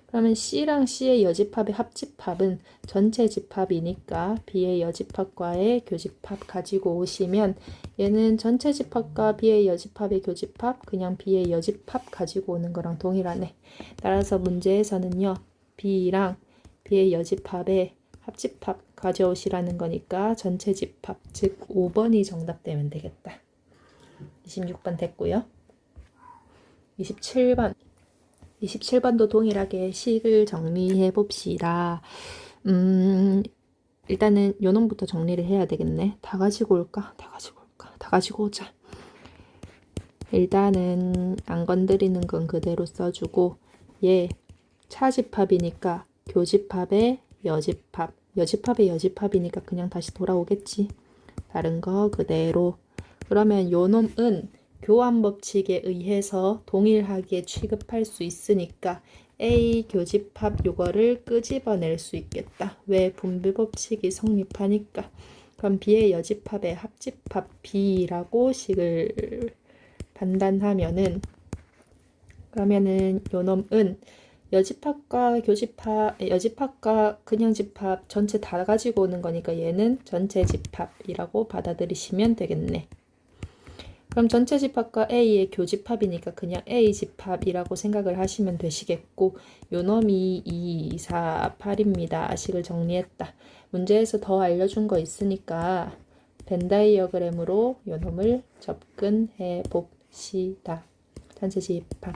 그러면 C랑 C의 여집합의 합집합은 전체 집합이니까 B의 여집합과의 교집합 가지고 오시면 얘는 전체 집합과 B의 여집합의 교집합, 그냥 B의 여집합 가지고 오는 거랑 동일하네. 따라서 문제에서는요. B랑 B의 여집합의 합집합 가져오시라는 거니까 전체 집합, 즉 5번이 정답 되면 되겠다. 26번 됐고요. 27번도 동일하게 식을 정리해 봅시다. 일단은 요 놈부터 정리를 해야 되겠네. 다 가지고 올까? 다 가지고 오자. 일단은 안 건드리는 건 그대로 써주고, 얘 차집합이니까 교집합의 여집합, 여집합의 여집합이니까 그냥 다시 돌아오겠지. 다른 거 그대로. 그러면 요 놈은 교환 법칙에 의해서 동일하게 취급할 수 있으니까 A 교집합 요거를 끄집어낼 수 있겠다. 왜? 분배 법칙이 성립하니까. 그럼 B의 여집합의 합집합 B라고 식을 판단하면은, 그러면은 요 놈은 여집합과 교집합, 여집합과 그냥 집합 전체 다 가지고 오는 거니까 얘는 전체 집합이라고 받아들이시면 되겠네. 그럼 전체 집합과 A의 교집합이니까 그냥 A 집합이라고 생각을 하시면 되시겠고, 요 놈이 2, 4, 8입니다. 식을 정리했다. 문제에서 더 알려준 거 있으니까 벤 다이어그램으로 요 놈을 접근해 봅시다. 전체 집합.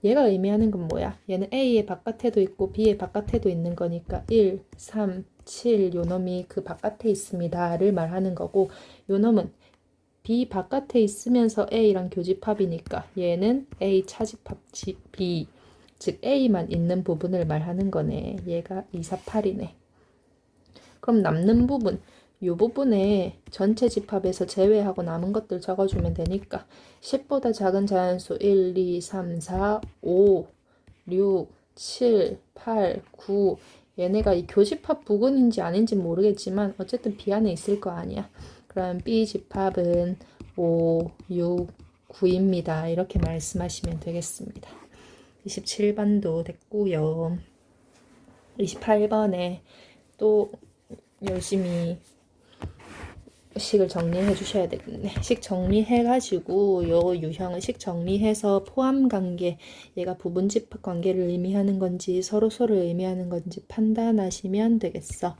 얘가 의미하는 건 뭐야? 얘는 A의 바깥에도 있고 B의 바깥에도 있는 거니까 1, 3, 7 요 놈이 그 바깥에 있습니다를 말하는 거고, 요 놈은 B 바깥에 있으면서 A랑 교집합이니까 얘는 A 차집합 B, 즉 A만 있는 부분을 말하는 거네. 얘가 2, 4, 8이네. 그럼 남는 부분, 이 부분에 전체 집합에서 제외하고 남은 것들 적어주면 되니까 10보다 작은 자연수 1, 2, 3, 4, 5, 6, 7, 8, 9 얘네가 이 교집합 부근인지 아닌지 모르겠지만 어쨌든 B 안에 있을 거 아니야. 그럼 B 집합은 5, 6, 9입니다. 이렇게 말씀하시면 되겠습니다. 27번도 됐고요. 28번에 또 열심히 식을 정리해 주셔야 되겠네. 식 정리해가지고 요 유형은 식 정리해서 포함 관계, 얘가 부분 집합 관계를 의미하는 건지 서로서로 의미하는 건지 판단하시면 되겠어.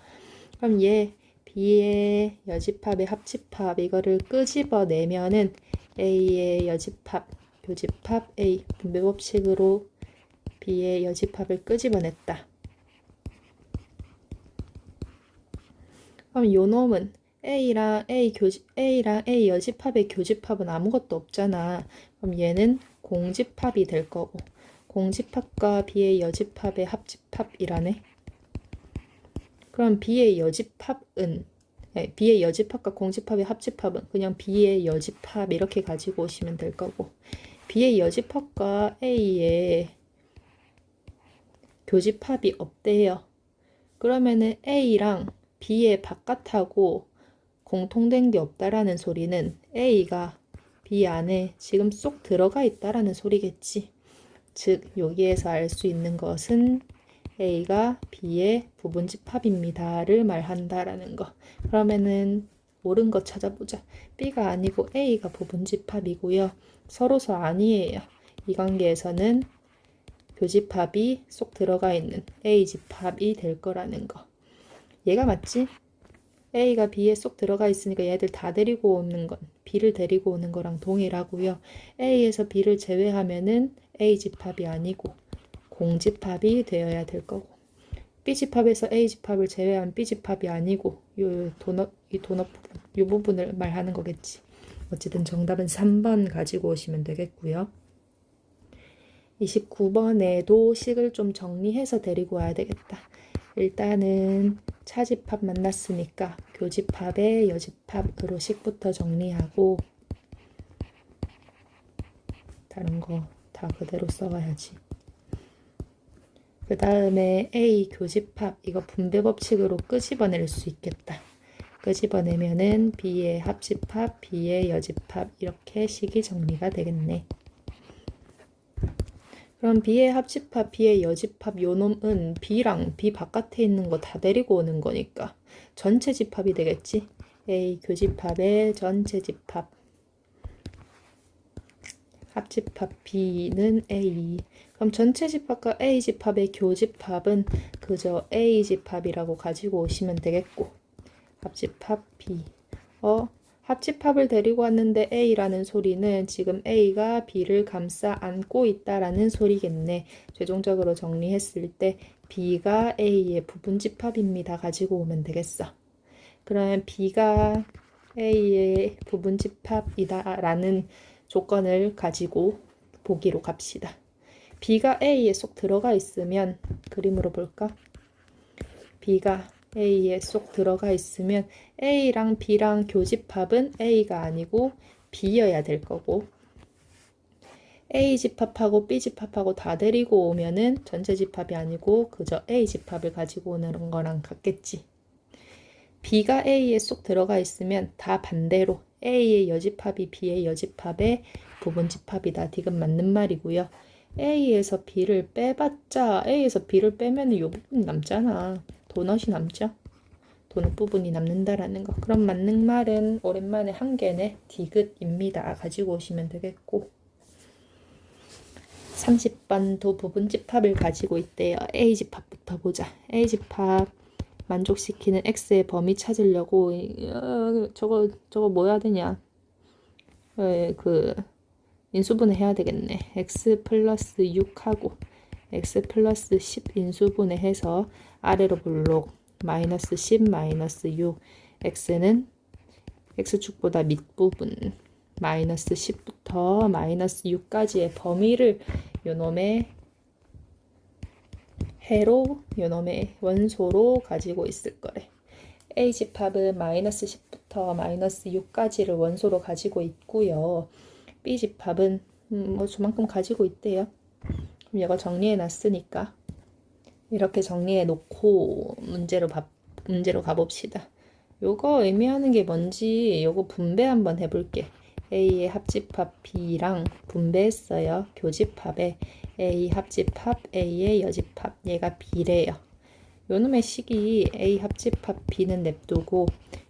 그럼 얘 B의 여집합의 합집합 이거를 끄집어내면은 A의 여집합, 교집합 A 분배법칙으로 B의 여집합을 끄집어냈다. 그럼 요 놈은 A랑 A 여집합의 교집합은 아무것도 없잖아. 그럼 얘는 공집합이 될 거고 공집합과 B의 여집합의 합집합이라네. 그럼 B의 여집합은 B의 여집합과 공집합의 합집합은 그냥 B의 여집합 이렇게 가지고 오시면 될 거고 B의 여집합과 A의 교집합이 없대요. 그러면은 A랑 B의 바깥하고 공통된 게 없다라는 소리는 A가 B 안에 지금 쏙 들어가 있다라는 소리겠지. 즉 여기에서 알 수 있는 것은 A가 B의 부분집합입니다를 말한다라는 거. 그러면은 옳은 거 찾아보자. B가 아니고 A가 부분집합이고요. 서로서 아니에요. 이 관계에서는 교집합이 쏙 들어가 있는 A집합이 될 거라는 거. 얘가 맞지? A가 B에 쏙 들어가 있으니까 얘들 다 데리고 오는 건 B를 데리고 오는 거랑 동일하고요. A에서 B를 제외하면은 A집합이 아니고 공집합이 되어야 될 거고 B집합에서 A집합을 제외한 B집합이 아니고 이 도넛 부분, 이 부분을 말하는 거겠지. 어쨌든 정답은 3번 가지고 오시면 되겠고요. 29번에도 식을 좀 정리해서 데리고 와야 되겠다. 일단은 차집합 만났으니까 교집합의 여집합으로 식부터 정리하고 다른 거 다 그대로 써와야지. 그 다음에 A 교집합 이거 분배 법칙으로 끄집어낼 수 있겠다. 끄집어내면은 B의 합집합, B의 여집합 이렇게 식이 정리가 되겠네. 그럼 B의 합집합, B의 여집합 요 놈은 B랑 B 바깥에 있는 거 다 데리고 오는 거니까 전체 집합이 되겠지. A 교집합의 전체 집합 합집합 B는 A. 그럼 전체 집합과 A 집합의 교집합은 그저 A 집합이라고 가지고 오시면 되겠고 합집합 B. 합집합을 데리고 왔는데 A라는 소리는 지금 A가 B를 감싸 안고 있다라는 소리겠네. 최종적으로 정리했을 때 B가 A의 부분집합입니다. 가지고 오면 되겠어. 그러면 B가 A의 부분집합이다라는 조건을 가지고 보기로 갑시다. B가 A에 쏙 들어가 있으면 그림으로 볼까? B가 A에 쏙 들어가 있으면 A랑 B랑 교집합은 A가 아니고 B여야 될 거고 A 집합하고 B 집합하고 다 데리고 오면은 전체 집합이 아니고 그저 A 집합을 가지고 오는 거랑 같겠지. B가 A에 쏙 들어가 있으면 다 반대로 A의 여집합이 B의 여집합의 부분집합이다. 디귿 맞는 말이고요. A에서 B를 빼봤자 A에서 B를 빼면 이 부분이 남잖아. 도넛이 남죠? 도넛 부분이 남는다라는 거. 그럼 맞는 말은 오랜만에 한 개네. 디귿입니다. 가지고 오시면 되겠고 30번도 부분집합을 가지고 있대요. A집합부터 보자. A집합 만족시키는 X의 범위 찾으려고 저거 뭐 해야 되냐? 그 인수분해 해야 되겠네. X 플러스 6하고 X 플러스 10 인수분해 해서 아래로 블록 마이너스 10 마이너스 6 X는 x축보다 밑부분 마이너스 10부터 마이너스 6까지의 범위를 요놈의 해로 요놈의 원소로 가지고 있을 거래. A집합은 마이너스 10부터 마이너스 6까지를 원소로 가지고 있고요. B집합은 뭐 저만큼 가지고 있대요. 그럼 얘가 정리해 놨으니까 이렇게 정리해 놓고 문제로 가봅시다. 요거 의미하는 게 뭔지 요거 분배 한번 해볼게. A의 합집합 B랑 분배했어요. 교집합에 A 합집합 A의 여집합 얘가 B래요. 요놈의 식이 A 합집합 B는 냅두고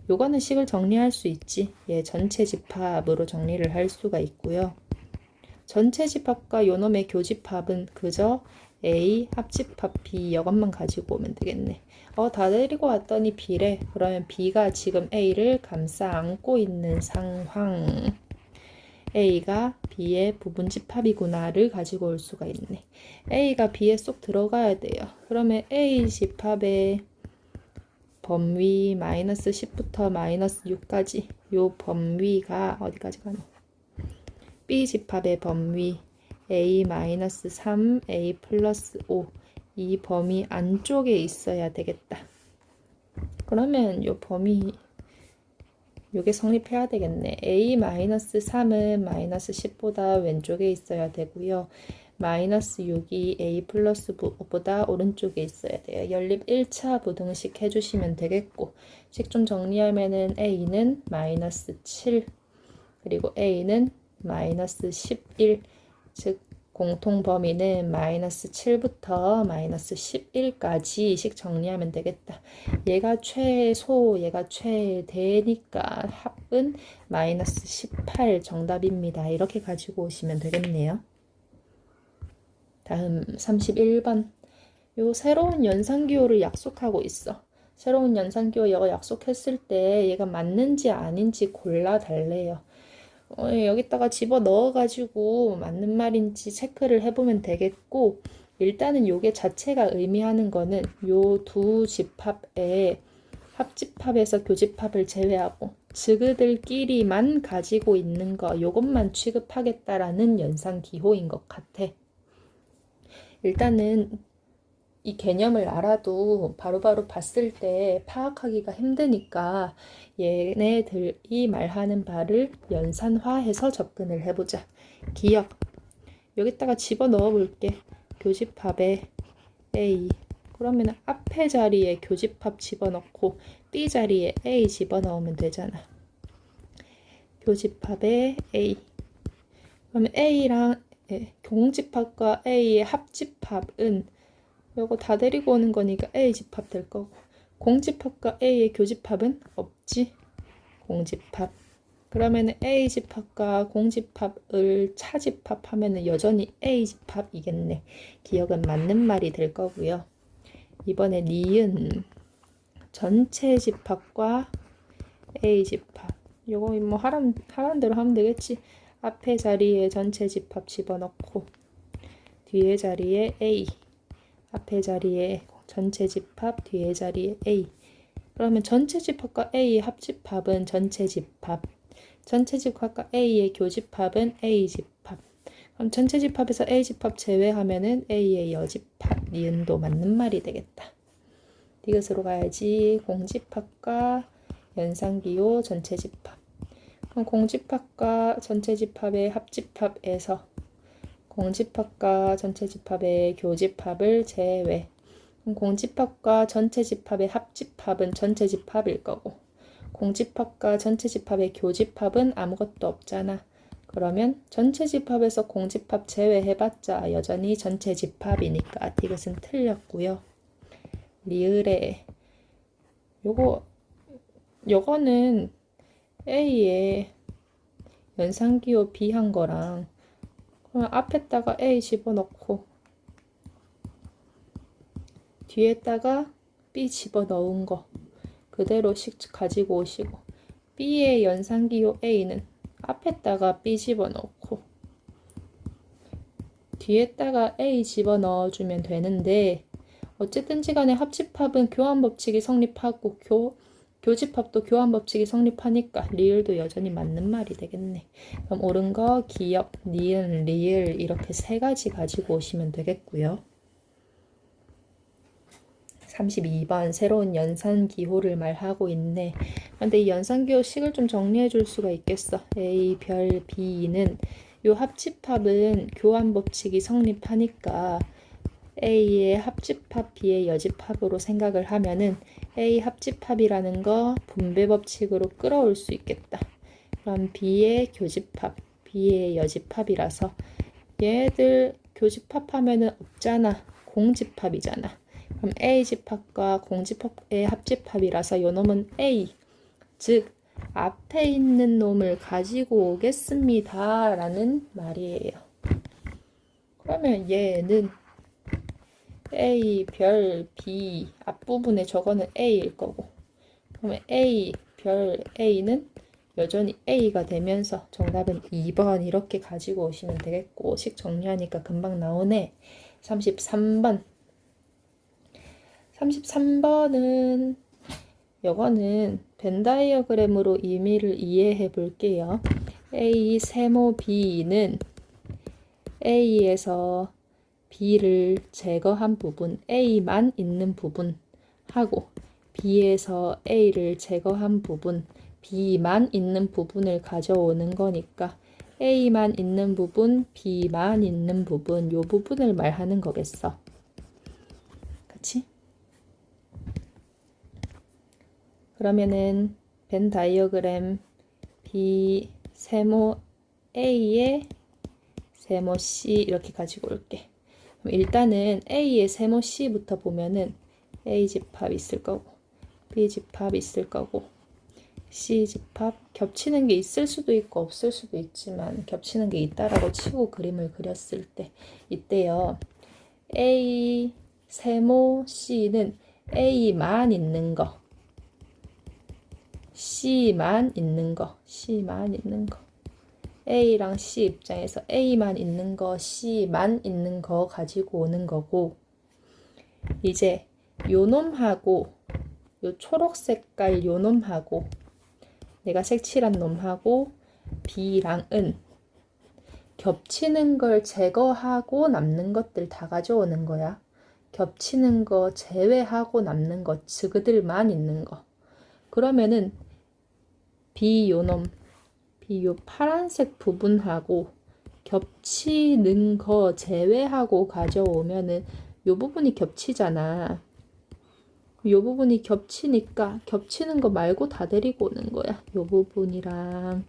요거는 식을 정리할 수 있지. 얘 전체 집합으로 정리를 할 수가 있고요. 전체 집합과 요놈의 교집합은 그저 A 합집합 B 이것만 가지고 오면 되겠네. 다 데리고 왔더니 B래. 그러면 B가 지금 A를 감싸 안고 있는 상황. A가 B의 부분집합이구나를 가지고 올 수가 있네. A가 B에 쏙 들어가야 돼요. 그러면 A 집합의 범위 마이너스 10부터 마이너스 6까지 요 범위가 어디까지 가노? B 집합의 범위 A 마이너스 3, A 플러스 5 이 범위 안쪽에 있어야 되겠다. 그러면 요 범위 요게 성립해야 되겠네. A 마이너스 3은 마이너스 10보다 왼쪽에 있어야 되고요. 마이너스 6이 A 플러스 5보다 오른쪽에 있어야 돼요. 연립 1차 부등식 해주시면 되겠고 식 좀 정리하면은 A는 마이너스 7 그리고 A는 마이너스 11 즉 공통 범위는 마이너스 7부터 마이너스 11까지 식 정리하면 되겠다. 얘가 최소, 얘가 최대니까 합은 마이너스 18 정답입니다. 이렇게 가지고 오시면 되겠네요. 다음 31번. 요 새로운 연산기호를 약속하고 있어. 새로운 연산기호 얘가 약속했을 때 얘가 맞는지 아닌지 골라 달래요. 여기다가 집어 넣어가지고 맞는 말인지 체크를 해보면 되겠고 일단은 요게 자체가 의미하는 거는 요 두 집합의 합집합에서 교집합을 제외하고 즈그들끼리만 가지고 있는 거 요것만 취급하겠다라는 연산기호인 것 같아. 일단은 이 개념을 알아도 바로바로 봤을 때 파악하기가 힘드니까 얘네들이 말하는 바를 연산화해서 접근을 해보자. 기억. 여기다가 집어넣어 볼게. 교집합에 A. 그러면 앞에 자리에 교집합 집어넣고 B 자리에 A 집어넣으면 되잖아. 교집합에 A. 그러면 A랑 공집합과 A의 합집합은 요거 다 데리고 오는 거니까 A 집합 될 거고 공집합과 A의 교집합은 없지. 공집합. 그러면 A 집합과 공집합을 차집합하면 여전히 A 집합이겠네. 기억은 맞는 말이 될 거고요. 이번에 니은 전체 집합과 A 집합. 요거 뭐 하라는 대로 하면 되겠지. 앞에 자리에 전체 집합 집어넣고 뒤에 자리에 A. 앞에 자리에 전체 집합, 뒤에 자리에 A. 그러면 전체 집합과 A의 합집합은 전체 집합. 전체 집합과 A의 교집합은 A 집합. 그럼 전체 집합에서 A 집합 제외하면은 A의 여집합. 니은도 맞는 말이 되겠다. 이것으로 가야지. 공집합과 연산기호 전체 집합. 그럼 공집합과 전체 집합의 합집합에서 공집합과 전체 집합의 교집합을 제외. 공집합과 전체 집합의 합집합은 전체 집합일 거고 공집합과 전체 집합의 교집합은 아무것도 없잖아. 그러면 전체 집합에서 공집합 제외해봤자 여전히 전체 집합이니까 이것은 틀렸고요. 리을에 요거는 A에 연산기호 B 한 거랑 그럼 앞에다가 A 집어넣고 뒤에다가 B 집어넣은 거 그대로 식 가지고 오시고 B의 연산기호 A는 앞에다가 B 집어넣고 뒤에다가 A 집어넣어주면 되는데 어쨌든지 간에 합집합은 교환법칙이 성립하고 교집합도 교환 법칙이 성립하니까 리을도 여전히 맞는 말이 되겠네. 그럼 옳은 거 기역, 니은, 리을 이렇게 세 가지 가지고 오시면 되겠고요. 32번 새로운 연산기호를 말하고 있네. 근데 이 연산기호 식을 좀 정리해 줄 수가 있겠어. A, 별, B는 요 합집합은 교환 법칙이 성립하니까 A의 합집합, B의 여집합으로 생각을 하면은 A 합집합이라는 거 분배 법칙으로 끌어올 수 있겠다. 그럼 B의 교집합, B의 여집합이라서 얘들 교집합하면은 없잖아. 공집합이잖아. 그럼 A 집합과 공집합의 합집합이라서 요 놈은 A, 즉 앞에 있는 놈을 가지고 오겠습니다 라는 말이에요. 그러면 얘는 A, 별, B 앞부분에 저거는 A일 거고, 그러면 A, 별, A는 여전히 A가 되면서 정답은 2번 이렇게 가지고 오시면 되겠고, 식 정리하니까 금방 나오네. 33번 33번은 요거는 벤 다이어그램으로 의미를 이해해 볼게요. A 세모 B는 A에서 B를 제거한 부분, A만 있는 부분 하고 B에서 A를 제거한 부분, B만 있는 부분을 가져오는 거니까 A만 있는 부분, B만 있는 부분, 요 부분을 말하는 거겠어. 그치? 그러면은 벤 다이어그램 B 세모 A의 세모 C 이렇게 가지고 올게. 그럼 일단은 A의 세모 C부터 보면은 A 집합 있을 거고 B 집합 있을 거고 C 집합 겹치는 게 있을 수도 있고 없을 수도 있지만 겹치는 게 있다라고 치고 그림을 그렸을 때 이때요. A 세모 C는 A만 있는 거 C만 있는 거, C만 있는 거. A랑 C 입장에서 A만 있는 거, C만 있는 거 가지고 오는 거고, 이제 요 놈하고, 요 초록 색깔 요 놈하고, 내가 색칠한 놈하고 B랑은 겹치는 걸 제거하고 남는 것들 다 가져오는 거야. 겹치는 거 제외하고 남는 것, 그들만 있는 거. 그러면은 B 요놈, B 요 파란색 부분하고 겹치는 거 제외하고 가져오면은 요 부분이 겹치잖아. 요 부분이 겹치니까 겹치는 거 말고 다 데리고 오는 거야. 요 부분이랑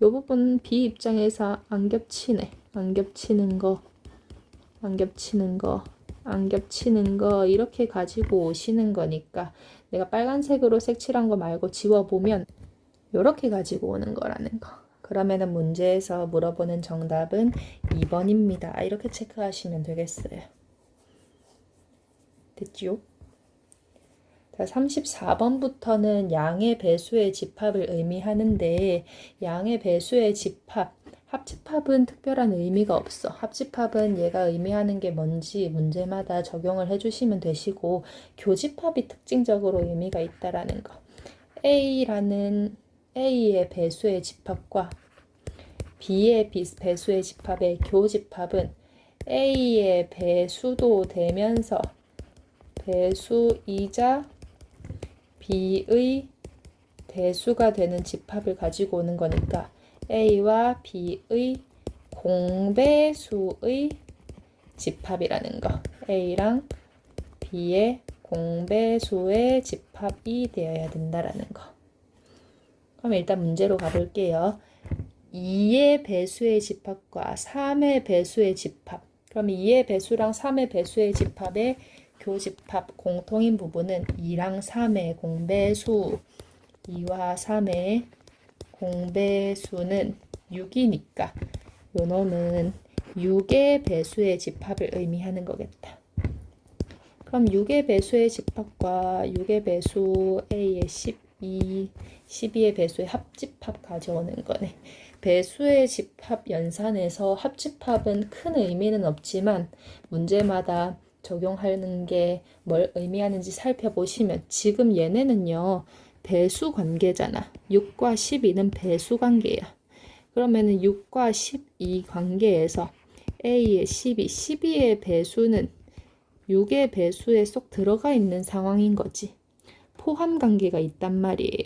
요 부분 B 입장에서 안 겹치네. 안 겹치는 거, 안 겹치는 거, 안 겹치는 거 이렇게 가지고 오시는 거니까 내가 빨간색으로 색칠한 거 말고 지워보면 요렇게 가지고 오는 거라는 거. 그러면은 문제에서 물어보는 정답은 2번입니다. 이렇게 체크하시면 되겠어요. 됐지요? 자, 34번부터는 양의 배수의 집합을 의미하는데 양의 배수의 집합, 합집합은 특별한 의미가 없어. 합집합은 얘가 의미하는 게 뭔지 문제마다 적용을 해주시면 되시고 교집합이 특징적으로 의미가 있다라는 거. A라는 A의 배수의 집합과 B의 배수의 집합의 교집합은 A의 배수도 되면서 배수이자 B의 대수가 되는 집합을 가지고 오는 거니까 A와 B의 공배수의 집합이라는 거. A랑 B의 공배수의 집합이 되어야 된다라는 거. 그럼 일단 문제로 가볼게요. 2의 배수의 집합과 3의 배수의 집합. 그럼 2의 배수랑 3의 배수의 집합의 교집합 공통인 부분은 2랑 3의 공배수, 2와 3의 공배수는 6이니까 요 놈은 6의 배수의 집합을 의미하는 거겠다. 그럼 6의 배수의 집합과 6의 배수 A의 12, 12의 배수의 합집합 가져오는 거네. 배수의 집합 연산에서 합집합은 큰 의미는 없지만 문제마다 적용하는 게 뭘 의미하는지 살펴보시면 지금 얘네는요. 배수 관계잖아. 6과 12는 배수 관계야. 그러면은 6과 12 관계에서 A의 12의 배수는 6의 배수에 쏙 들어가 있는 상황인 거지. 포함 관계가 있단 말이에요.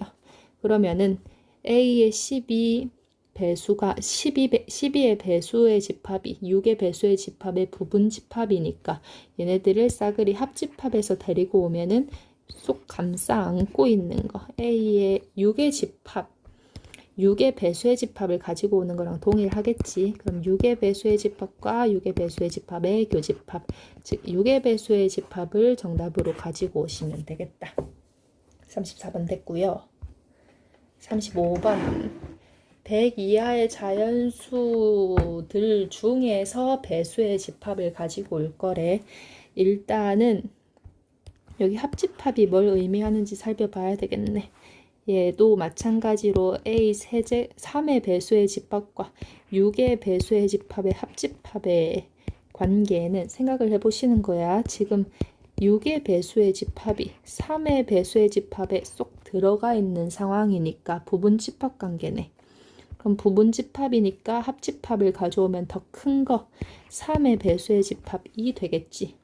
그러면은 A의 12 배수가 12의 배수의 집합이 6의 배수의 집합의 부분 집합이니까 얘네들을 싸그리 합집합해서 데리고 오면은 쏙 감싸 안고 있는 거. A의 6의 집합, 6의 배수의 집합을 가지고 오는 거랑 동일하겠지. 그럼 6의 배수의 집합과 6의 배수의 집합의 교집합, 즉 6의 배수의 집합을 정답으로 가지고 오시면 되겠다. 34번 됐고요. 35번 100 이하의 자연수들 중에서 배수의 집합을 가지고 올 거래. 일단은 여기 합집합이 뭘 의미하는지 살펴봐야 되겠네. 얘도 마찬가지로 A 세제 3의 배수의 집합과 6의 배수의 집합의 합집합의 관계는 생각을 해보시는 거야. 지금 6의 배수의 집합이 3의 배수의 집합에 쏙 들어가 있는 상황이니까 부분 집합 관계네. 그럼 부분 집합이니까 합집합을 가져오면 더 큰 거 3의 배수의 집합이 되겠지.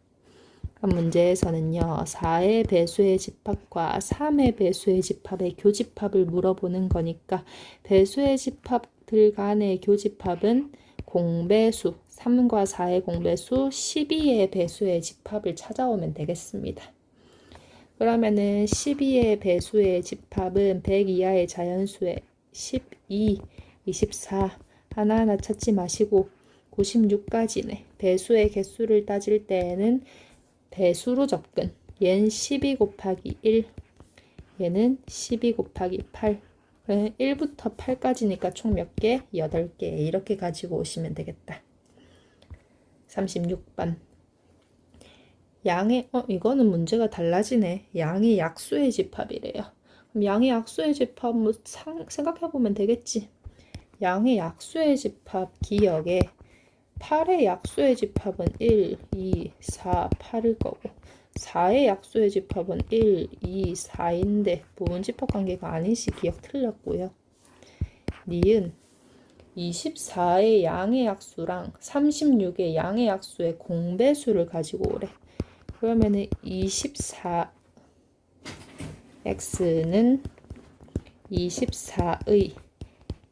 그럼 문제에서는요. 4의 배수의 집합과 3의 배수의 집합의 교집합을 물어보는 거니까 배수의 집합들 간의 교집합은 공배수 3과 4의 공배수 12의 배수의 집합을 찾아오면 되겠습니다. 그러면은 12의 배수의 집합은 100 이하의 자연수의 12, 24 하나하나 찾지 마시고 96까지네. 배수의 개수를 따질 때에는 배수로 접근. 얘는 12 곱하기 1, 얘는 12 곱하기 8. 1부터 8까지니까 총 몇 개? 8개. 이렇게 가지고 오시면 되겠다. 36번. 양의, 이거는 문제가 달라지네. 양의 약수의 집합이래요. 그럼 양의 약수의 집합 뭐 생각해보면 되겠지. 양의 약수의 집합 기억에 8의 약수의 집합은 1, 2, 4, 8일 거고 4의 약수의 집합은 1, 2, 4인데 부분 집합 관계가 아니시 기억 틀렸고요. 니은 24의 양의 약수랑 36의 양의 약수의 공배수를 가지고 오래. 그러면은 24x는 24의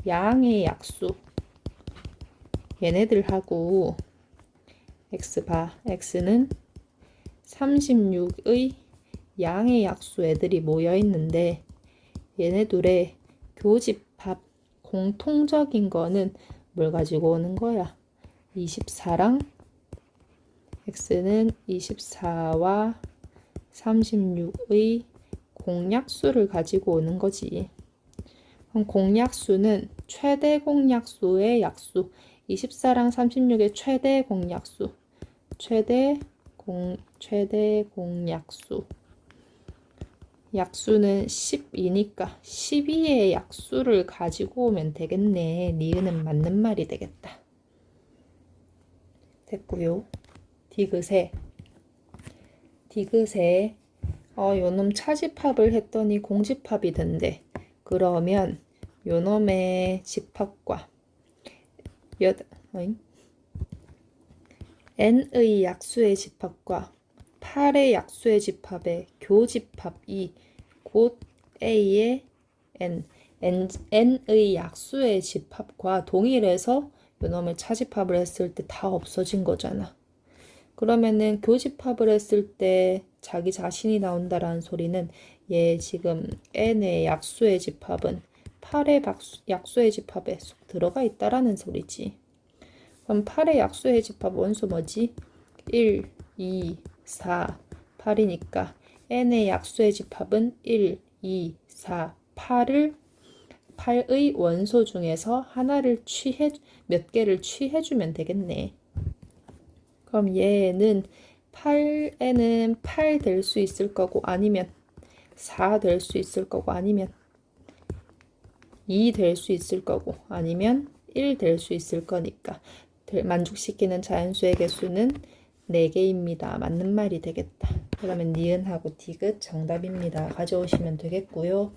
양의 약수 얘네들하고 x바 x는 36의 양의 약수 애들이 모여 있는데 얘네들의 교집합 공통적인 거는 뭘 가지고 오는 거야? 24랑 x는 24와 36의 공약수를 가지고 오는 거지. 그럼 공약수는 최대 공약수의 약수 24랑 36의 최대 공약수 최대 공약수 약수는 12니까 12의 약수를 가지고 오면 되겠네. 니은은 맞는 말이 되겠다. 됐고요. 디귿에 요놈 차집합을 했더니 공집합이 된대. 그러면 요놈의 집합과 n의 약수의 집합과 8의 약수의 집합의 교집합이 곧 a의 n의 약수의 집합과 동일해서 요놈을 차집합을 했을 때 다 없어진 거잖아. 그러면은 교집합을 했을 때 자기 자신이 나온다라는 소리는 얘 지금 n의 약수의 집합은 8의 약수의 집합에 쏙 들어가 있다라는 소리지. 그럼 8의 약수의 집합 원소 뭐지? 1, 2, 4, 8이니까 n의 약수의 집합은 1, 2, 4, 8의 원소 중에서 하나를 몇 개를 취해주면 되겠네. 그럼 얘는 8에는 8 될 수 있을 거고 아니면 4 될 수 있을 거고 아니면 2 될 수 있을 거고 아니면 1 될 수 있을 거니까 만족시키는 자연수의 개수는 4개입니다. 맞는 말이 되겠다. 그러면 니은하고 디귿 정답입니다. 가져오시면 되겠고요.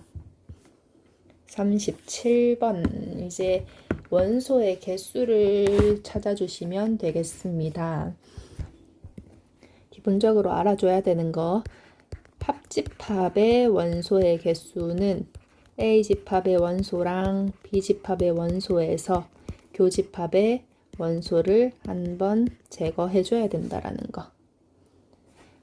37번 이제 원소의 개수를 찾아주시면 되겠습니다. 기본적으로 알아줘야 되는 거 합집합의 원소의 개수는 A집합의 원소랑 B집합의 원소에서 교집합의 원소를 한번 제거해줘야 된다라는 거.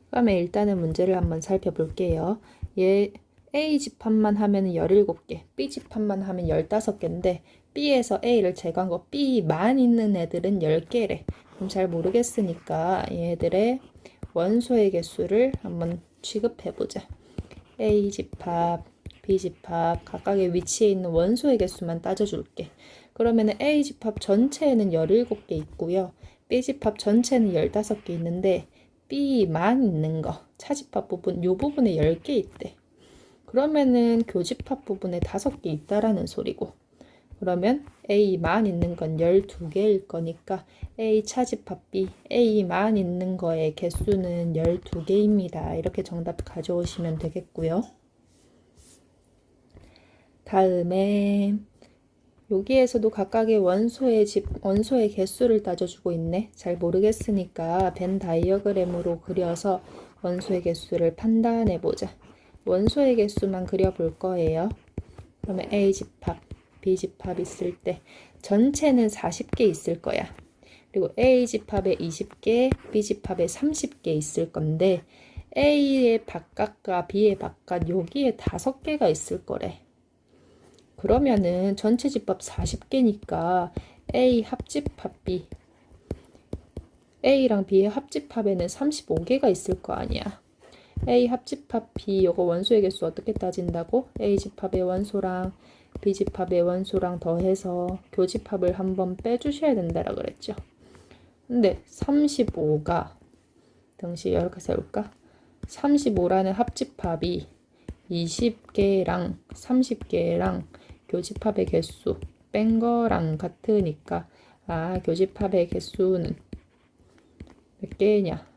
그러면 일단은 문제를 한번 살펴볼게요. 얘 A집합만 하면 17개, B집합만 하면 15개인데 B에서 A를 제거한 거 B만 있는 애들은 10개래. 그럼 잘 모르겠으니까 얘들의 원소의 개수를 한번 취급해보자. A집합, B집합 각각의 위치에 있는 원소의 개수만 따져줄게. 그러면 A집합 전체에는 17개 있고요. B집합 전체는 15개 있는데 B만 있는 거, 차집합 부분, 요 부분에 10개 있대. 그러면은 교집합 부분에 5개 있다라는 소리고. 그러면 A만 있는 건 12개일 거니까 A 차집합 B, A만 있는 거의 개수는 12개입니다. 이렇게 정답 가져오시면 되겠고요. 다음에 여기에서도 각각의 원소의 개수를 따져주고 있네. 잘 모르겠으니까 벤 다이어그램으로 그려서 원소의 개수를 판단해 보자. 원소의 개수만 그려볼 거예요. 그러면 A집합, B집합 있을 때 전체는 40개 있을 거야. 그리고 A집합에 20개, B집합에 30개 있을 건데 A의 바깥과 B의 바깥 여기에 5개가 있을 거래. 그러면은 전체 집합 40개니까 A 합집합 B, A랑 B의 합집합에는 35개가 있을 거 아니야. A 합집합 B 요거 원소의 개수 어떻게 따진다고? A 집합의 원소랑 B 집합의 원소랑 더해서 교집합을 한번 빼주셔야 된다라 그랬죠. 근데 35가 등식 이렇게 세울까? 35라는 합집합이 20개랑 30개랑 교집합의 개수 뺀 거랑 같으니까 교집합의 개수는 몇 개냐?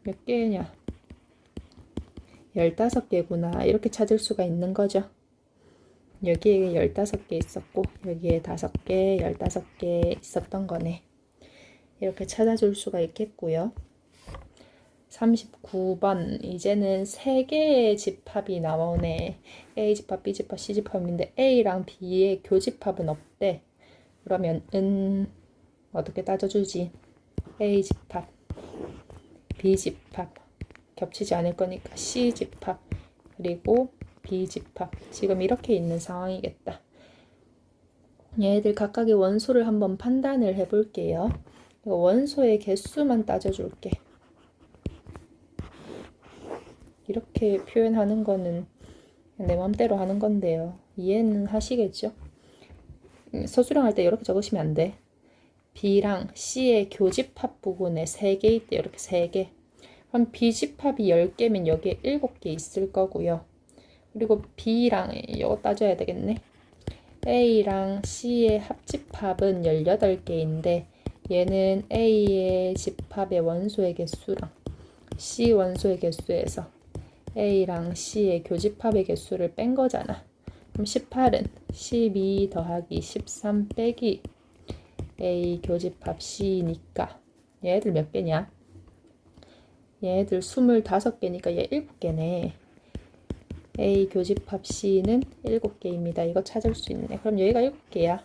15개구나. 이렇게 찾을 수가 있는 거죠. 여기에 15개 있었고 여기에 5개, 15개 있었던 거네. 이렇게 찾아줄 수가 있겠고요. 39번 이제는 3개의 집합이 나오네. A집합, B집합, C집합인데 A랑 B의 교집합은 없대. 그러면 어떻게 따져주지? A집합, B집합 겹치지 않을 거니까 C집합 그리고 B집합 지금 이렇게 있는 상황이겠다. 얘들 각각의 원소를 한번 판단을 해볼게요. 원소의 개수만 따져줄게. 이렇게 표현하는 거는 내 맘대로 하는 건데요. 이해는 하시겠죠? 서술형 할 때 이렇게 적으시면 안 돼. B랑 C의 교집합 부분에 3개 있대. 이렇게 3개. 그럼 B집합이 10개면 여기에 7개 있을 거고요. 그리고 B랑 이거 따져야 되겠네. A랑 C의 합집합은 18개인데 얘는 A의 집합의 원소의 개수랑 C 원소의 개수에서 A랑 C의 교집합의 개수를 뺀 거잖아. 그럼 18은 12 더하기 13 빼기 A 교집합 C니까 얘들 몇 개냐? 얘들 25개니까 얘 7개네. A 교집합 C는 7개입니다. 이거 찾을 수 있네. 그럼 여기가 7개야.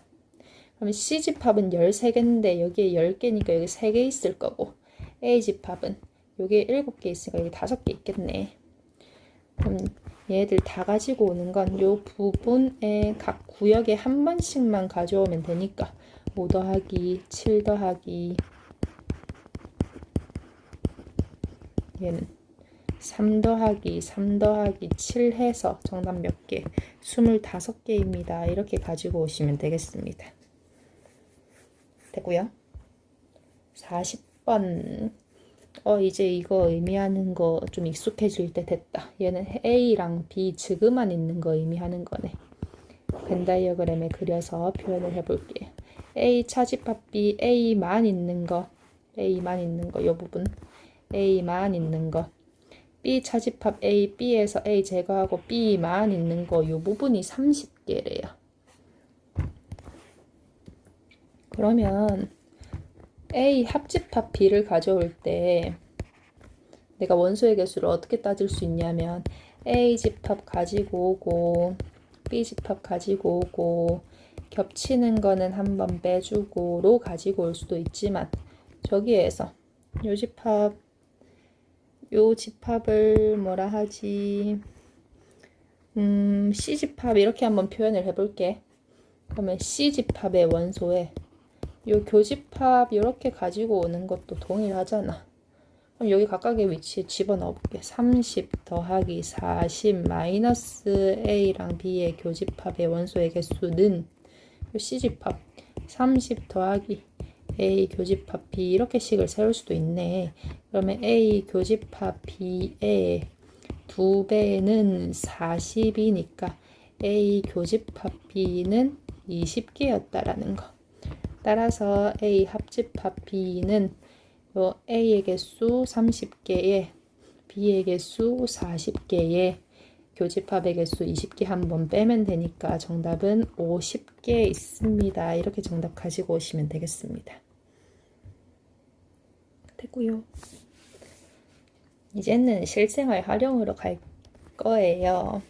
그럼 C집합은 13개인데 여기에 10개니까 여기 3개 있을 거고 A집합은 여기에 7개 있으니까 여기 5개 있겠네. 그럼 얘들 다 가지고 오는 건 요 부분에 각 구역에 한 번씩만 가져오면 되니까 5 더하기 7 더하기 얘는 3 더하기 3 더하기 7 해서 정답 몇 개? 25개입니다. 이렇게 가지고 오시면 되겠습니다. 되고요. 40번 이제 이거 의미하는 거 좀 익숙해질 때 됐다. 얘는 A랑 B 지그만 있는 거 의미하는 거네. 벤 다이어그램에 그려서 표현을 해볼게요. A 차집합 B A만 있는 거 이 부분 A만 있는 거. B 차집합 A, B에서 A 제거하고 B만 있는 거. 요 부분이 30개래요. 그러면 A 합집합 B를 가져올 때 내가 원소의 개수를 어떻게 따질 수 있냐면 A 집합 가지고 오고 B 집합 가지고 오고 겹치는 거는 한번 빼주고로 가지고 올 수도 있지만 저기에서 요 집합을 뭐라 하지? C 집합 이렇게 한번 표현을 해볼게. 그러면 C 집합의 원소에 요 교집합 이렇게 가지고 오는 것도 동일하잖아. 그럼 여기 각각의 위치에 집어넣어 볼게. 30 더하기 40 마이너스 A랑 B의 교집합의 원소의 개수는 C집합 30 더하기 A 교집합 B 이렇게 식을 세울 수도 있네. 그러면 A 교집합 B의 2배는 40이니까 A 교집합 B는 20개였다라는 거. 따라서 A 합집합 B는 요 A의 개수 30개에 B의 개수 40개에 교집합의 개수 20개 한번 빼면 되니까 정답은 50개 있습니다. 이렇게 정답 가지고 오시면 되겠습니다. 됐고요. 이제는 실생활 활용으로 갈 거예요.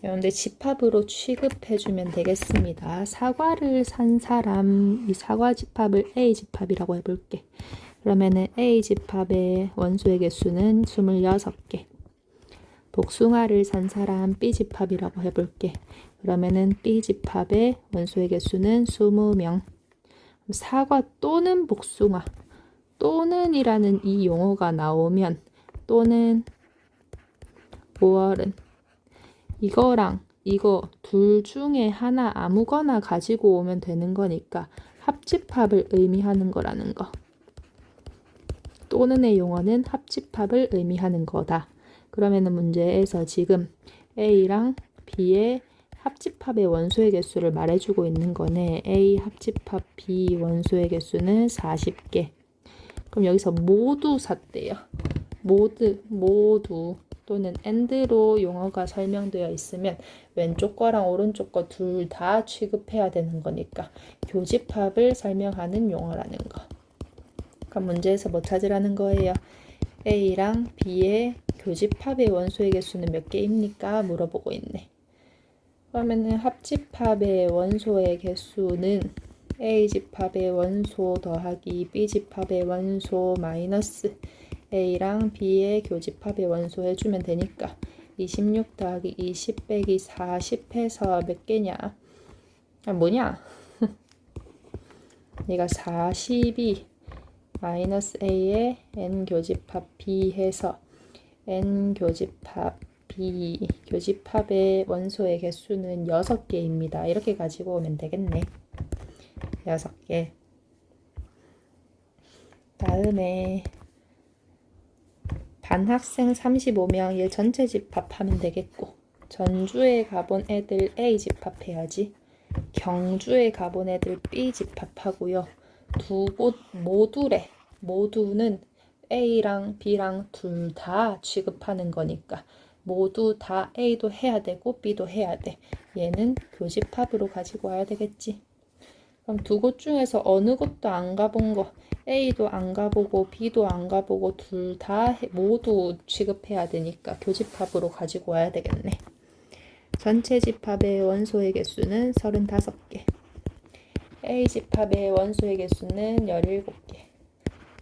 여러분들 집합으로 취급해주면 되겠습니다. 사과를 산 사람, 이 사과 집합을 A 집합이라고 해볼게. 그러면은 A 집합의 원소의 개수는 26개. 복숭아를 산 사람 B 집합이라고 해볼게. 그러면은 B 집합의 원소의 개수는 20명. 사과 또는 복숭아 또는이라는 이 용어가 나오면 또는 5월은 이거랑 이거 둘 중에 하나 아무거나 가지고 오면 되는 거니까 합집합을 의미하는 거라는 거. 또는의 용어는 합집합을 의미하는 거다. 그러면은 문제에서 지금 A랑 B의 합집합의 원소의 개수를 말해주고 있는 거네. A 합집합 B 원소의 개수는 40개. 그럼 여기서 모두 샀대요. 모두 또는 and로 용어가 설명되어 있으면 왼쪽 거랑 오른쪽 거 둘 다 취급해야 되는 거니까 교집합을 설명하는 용어라는 거. 그럼 문제에서 뭐 찾으라는 거예요? A랑 B의 교집합의 원소의 개수는 몇 개입니까? 물어보고 있네. 그러면은 합집합의 원소의 개수는 A집합의 원소 더하기 B집합의 원소 마이너스 A랑 B의 교집합의 원소 해주면 되니까 26 더하기 20 빼기 40 해서 몇 개냐? 뭐냐? 얘가 42 마이너스 A의 N 교집합 B 해서 N 교집합 B 교집합의 원소의 개수는 6개입니다. 이렇게 가지고 오면 되겠네. 6개. 다음에 반학생 35명 얘 전체 집합하면 되겠고 전주에 가본 애들 A 집합해야지. 경주에 가본 애들 B 집합하고요. 두 곳 모두는 A랑 B랑 둘 다 취급하는 거니까 모두 다 A도 해야 되고 B도 해야 돼. 얘는 교집합으로 가지고 와야 되겠지. 그럼 두 곳 중에서 어느 곳도 안 가본 거 A도 안 가보고 B도 안 가보고 둘 다 모두 취급해야 되니까 교집합으로 가지고 와야 되겠네. 전체 집합의 원소의 개수는 35개. A 집합의 원소의 개수는 17개.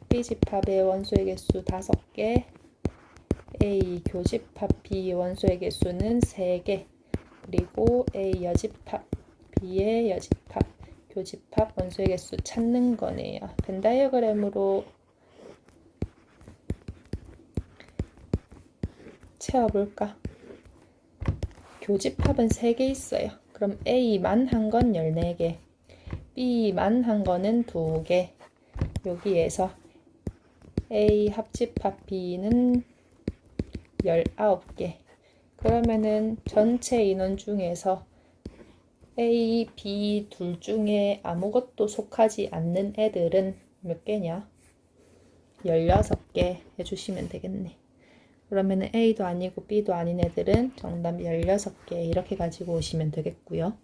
B 집합의 원소의 개수 5개. A 교집합 B 원소의 개수는 3개. 그리고 A 여집합 B의 여집합 교집합 원소의 개수 찾는 거네요. 벤 다이어그램으로 채워볼까? 교집합은 3개 있어요. 그럼 A만 한 건 14개, B만 한 거는 2개. 여기에서 A 합집합 B는 19개. 그러면은 전체 인원 중에서 A, B 둘 중에 아무것도 속하지 않는 애들은 몇 개냐? 16개 해주시면 되겠네. 그러면은 A도 아니고 B도 아닌 애들은 정답 16개 이렇게 가지고 오시면 되겠고요.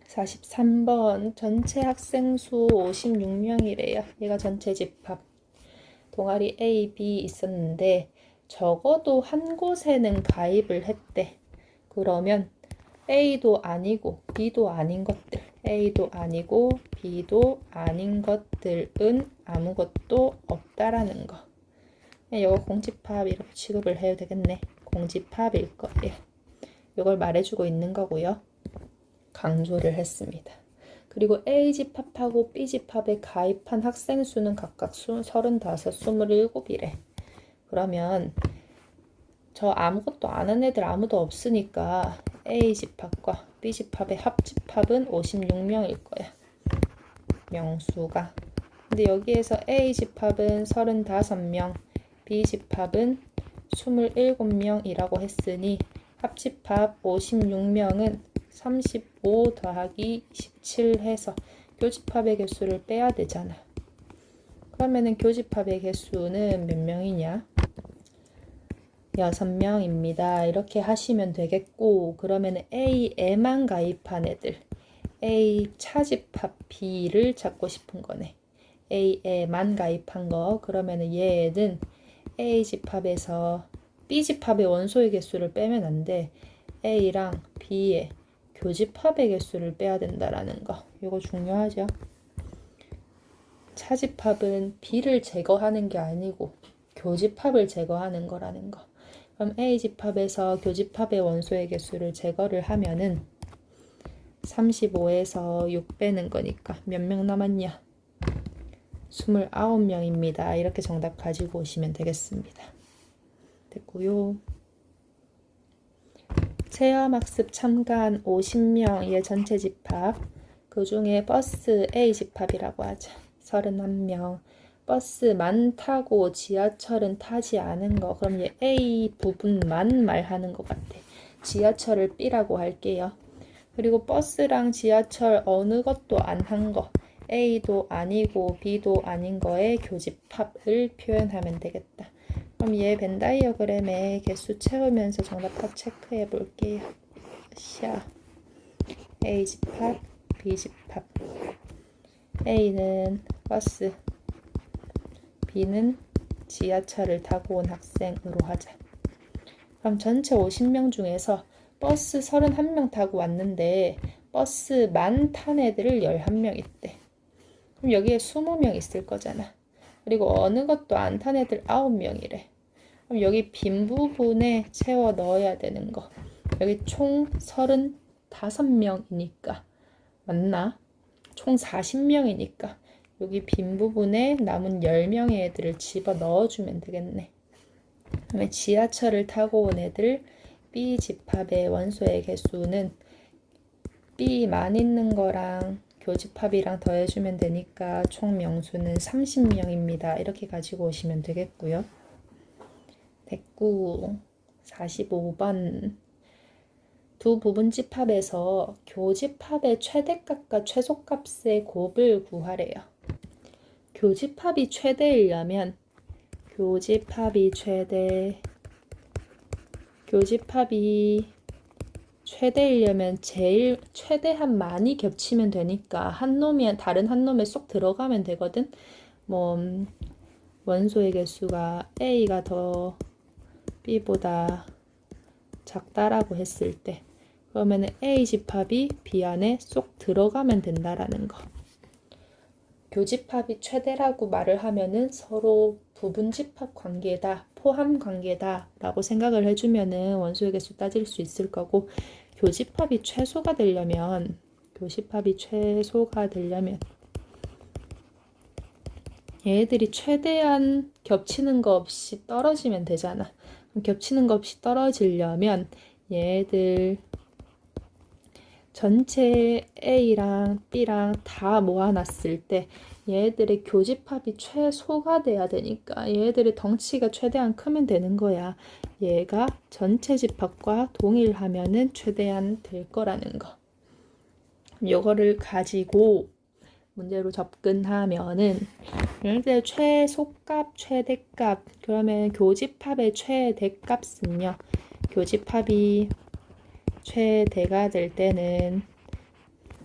43번 전체 학생 수 56명이래요. 얘가 전체 집합. 동아리 A, B 있었는데 적어도 한 곳에는 가입을 했대. 그러면 A도 아니고 B도 아닌 것들, A도 아니고 B도 아닌 것들은 아무것도 없다라는 거. 이거 공집합 이렇게 취급을 해도 되겠네. 공집합일 거예요. 이걸 말해주고 있는 거고요. 강조를 했습니다. 그리고 A집합하고 B집합에 가입한 학생 수는 각각 35, 27이래. 그러면 저 아무것도 안 한 애들 아무도 없으니까 A집합과 B집합의 합집합은 56명일 거야. 명수가. 근데 여기에서 A집합은 35명, B집합은 27명이라고 했으니 합집합 56명은 35 더하기 27 해서 교집합의 개수를 빼야 되잖아. 그러면은 교집합의 개수는 몇 명이냐? 6명입니다. 이렇게 하시면 되겠고, 그러면 A에만 가입한 애들, A 차집합 B를 찾고 싶은 거네. A에만 가입한 거, 그러면은 얘는 A집합에서 B집합의 원소의 개수를 빼면 안 돼. A랑 B의 교집합의 개수를 빼야 된다라는 거. 이거 중요하죠. 차집합은 B를 제거하는 게 아니고 교집합을 제거하는 거라는 거. 그럼 A집합에서 교집합의 원소의 개수를 제거를 하면은 35에서 6 빼는 거니까 몇 명 남았냐? 29명입니다. 이렇게 정답 가지고 오시면 되겠습니다. 됐고요. 체험학습 참가한 50명, 얘 전체 집합. 그 중에 버스 A집합이라고 하자. 31명. 버스만 타고 지하철은 타지 않은 거. 그럼 얘 A 부분만 말하는 것 같아. 지하철을 B라고 할게요. 그리고 버스랑 지하철 어느 것도 안 한 거. A도 아니고 B도 아닌 거에 교집합을 표현하면 되겠다. 그럼 얘 벤 다이어그램에 개수 채우면서 정답합 체크해 볼게요. 샤. A집합, B집합. A는 버스, B는 지하철을 타고 온 학생으로 하자. 그럼 전체 50명 중에서 버스 31명 타고 왔는데 버스만 탄 애들을 11명 있대. 그럼 여기에 20명 있을 거잖아. 그리고 어느 것도 안 탄 애들 9명이래. 그럼 여기 빈 부분에 채워 넣어야 되는 거. 여기 총 35명이니까 맞나? 총 40명이니까 여기 빈 부분에 남은 10명의 애들을 집어 넣어주면 되겠네. 그러면 지하철을 타고 온 애들 B집합의 원소의 개수는 B만 있는 거랑 교집합이랑 더해주면 되니까 총 명수는 30명입니다. 이렇게 가지고 오시면 되겠고요. 됐고 45번 두 부분집합에서 교집합의 최대값과 최소값의 곱을 구하래요. 교집합이 최대이려면 교집합이 최대이려면 제일 최대한 많이 겹치면 되니까 한 놈이 다른 한 놈에 쏙 들어가면 되거든. 뭐 원소의 개수가 A가 더 B보다 작다라고 했을 때 그러면 A집합이 B 안에 쏙 들어가면 된다라는 거. 교집합이 최대라고 말을 하면은 서로 부분집합 관계다, 포함 관계다 라고 생각을 해주면은 원소의 개수 따질 수 있을 거고, 교집합이 최소가 되려면 얘들이 최대한 겹치는 거 없이 떨어지면 되잖아. 그럼 겹치는 거 없이 떨어지려면 얘들 전체 A랑 B랑 다 모아놨을 때 얘들의 교집합이 최소가 돼야 되니까 얘들의 덩치가 최대한 크면 되는 거야. 얘가 전체 집합과 동일하면은 최대한 될 거라는 거. 요거를 가지고 문제로 접근하면은 이때 최소값, 최대값 그러면 교집합의 최대값은요. 교집합이 최대가 될 때는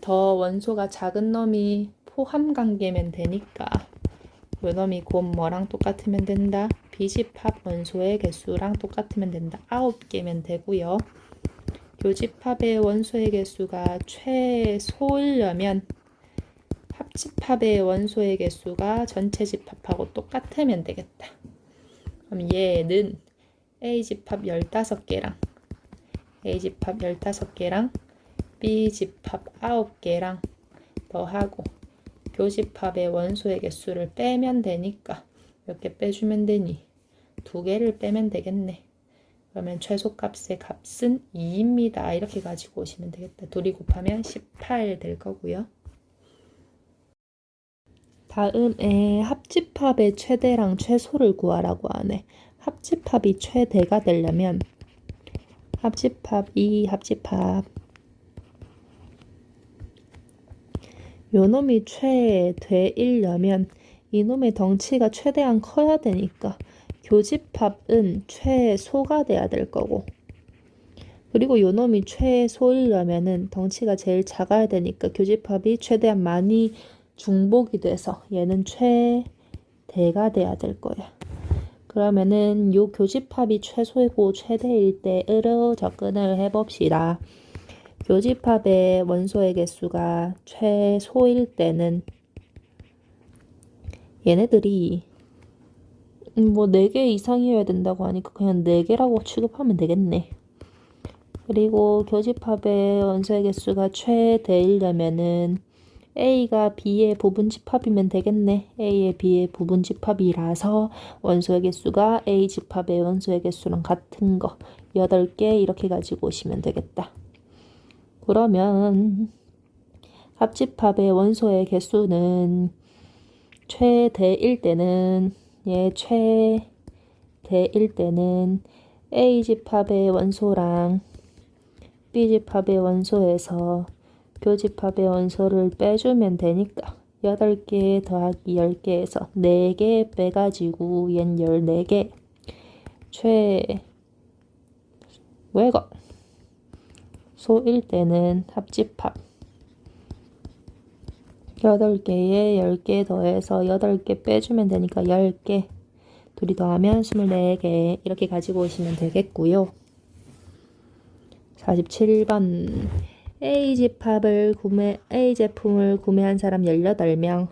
더 원소가 작은 놈이 포함 관계면 되니까 요 놈이 곧 뭐랑 똑같으면 된다? 비집합 원소의 개수랑 똑같으면 된다. 9개면 되고요. 교집합의 원소의 개수가 최소이려면 합집합의 원소의 개수가 전체 집합하고 똑같으면 되겠다. 그럼 얘는 A집합 15개랑 A집합 15개랑 B집합 9개랑 더하고 교집합의 원소의 개수를 빼면 되니까 몇 개 빼주면 되니? 2개를 빼면 되겠네. 그러면 최소값의 값은 2입니다. 이렇게 가지고 오시면 되겠다. 둘이 곱하면 18 될 거고요. 다음에 합집합의 최대랑 최소를 구하라고 하네. 합집합이 최대가 되려면 합집합 2 합집합 요놈이 최대이려면 이놈의 덩치가 최대한 커야 되니까 교집합은 최소가 돼야 될 거고 그리고 요놈이 최소이려면은 덩치가 제일 작아야 되니까 교집합이 최대한 많이 중복이 돼서 얘는 최대가 돼야 될 거야. 그러면은 요 교집합이 최소이고 최대일 때으로 접근을 해봅시다. 교집합의 원소의 개수가 최소일 때는 얘네들이 뭐 4개 이상이어야 된다고 하니까 그냥 4개라고 취급하면 되겠네. 그리고 교집합의 원소의 개수가 최대이려면은 A가 B의 부분집합이면 되겠네. A의 B의 부분집합이라서 원소의 개수가 A 집합의 원소의 개수랑 같은 거 8개 이렇게 가지고 오시면 되겠다. 그러면 합집합의 원소의 개수는 최대일 때는 최대일 때는 A집합의 원소랑 B집합의 원소에서 교집합의 원소를 빼주면 되니까 8개 더하기 10개에서 4개 빼가지고 얜 14개 최외거 소일 때는 합집합 8개에 10개 더해서 8개 빼주면 되니까 10개 둘이 더하면 24개 이렇게 가지고 오시면 되겠고요. 47번 A제품을 구매한 사람 18명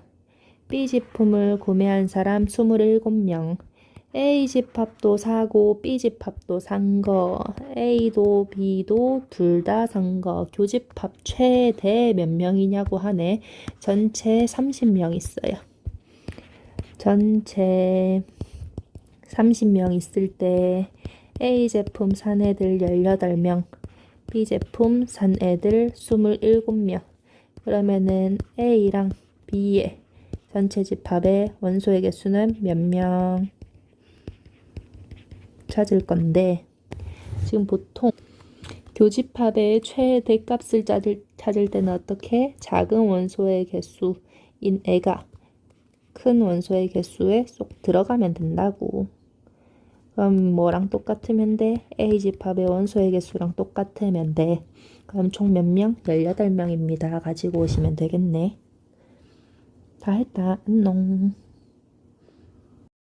B제품을 구매한 사람 27명 A집합도 사고 B집합도 산 거 A도 B도 둘 다 산 거 교집합 최대 몇 명이냐고 하네. 전체 30명 있어요. 전체 30명 있을 때 A제품 산 애들 18명 B제품 산 애들 27명 그러면은 A랑 B의 전체 집합의 원소의 개수는 몇 명 찾을 건데 지금 보통 교집합의 최대값을 찾을 때는 어떻게? 작은 원소의 개수인 애가 큰 원소의 개수에 쏙 들어가면 된다고. 그럼 뭐랑 똑같으면 돼? A집합의 원소의 개수랑 똑같으면 돼. 그럼 총 몇 명? 18명입니다. 가지고 오시면 되겠네. 다 했다. 안녕.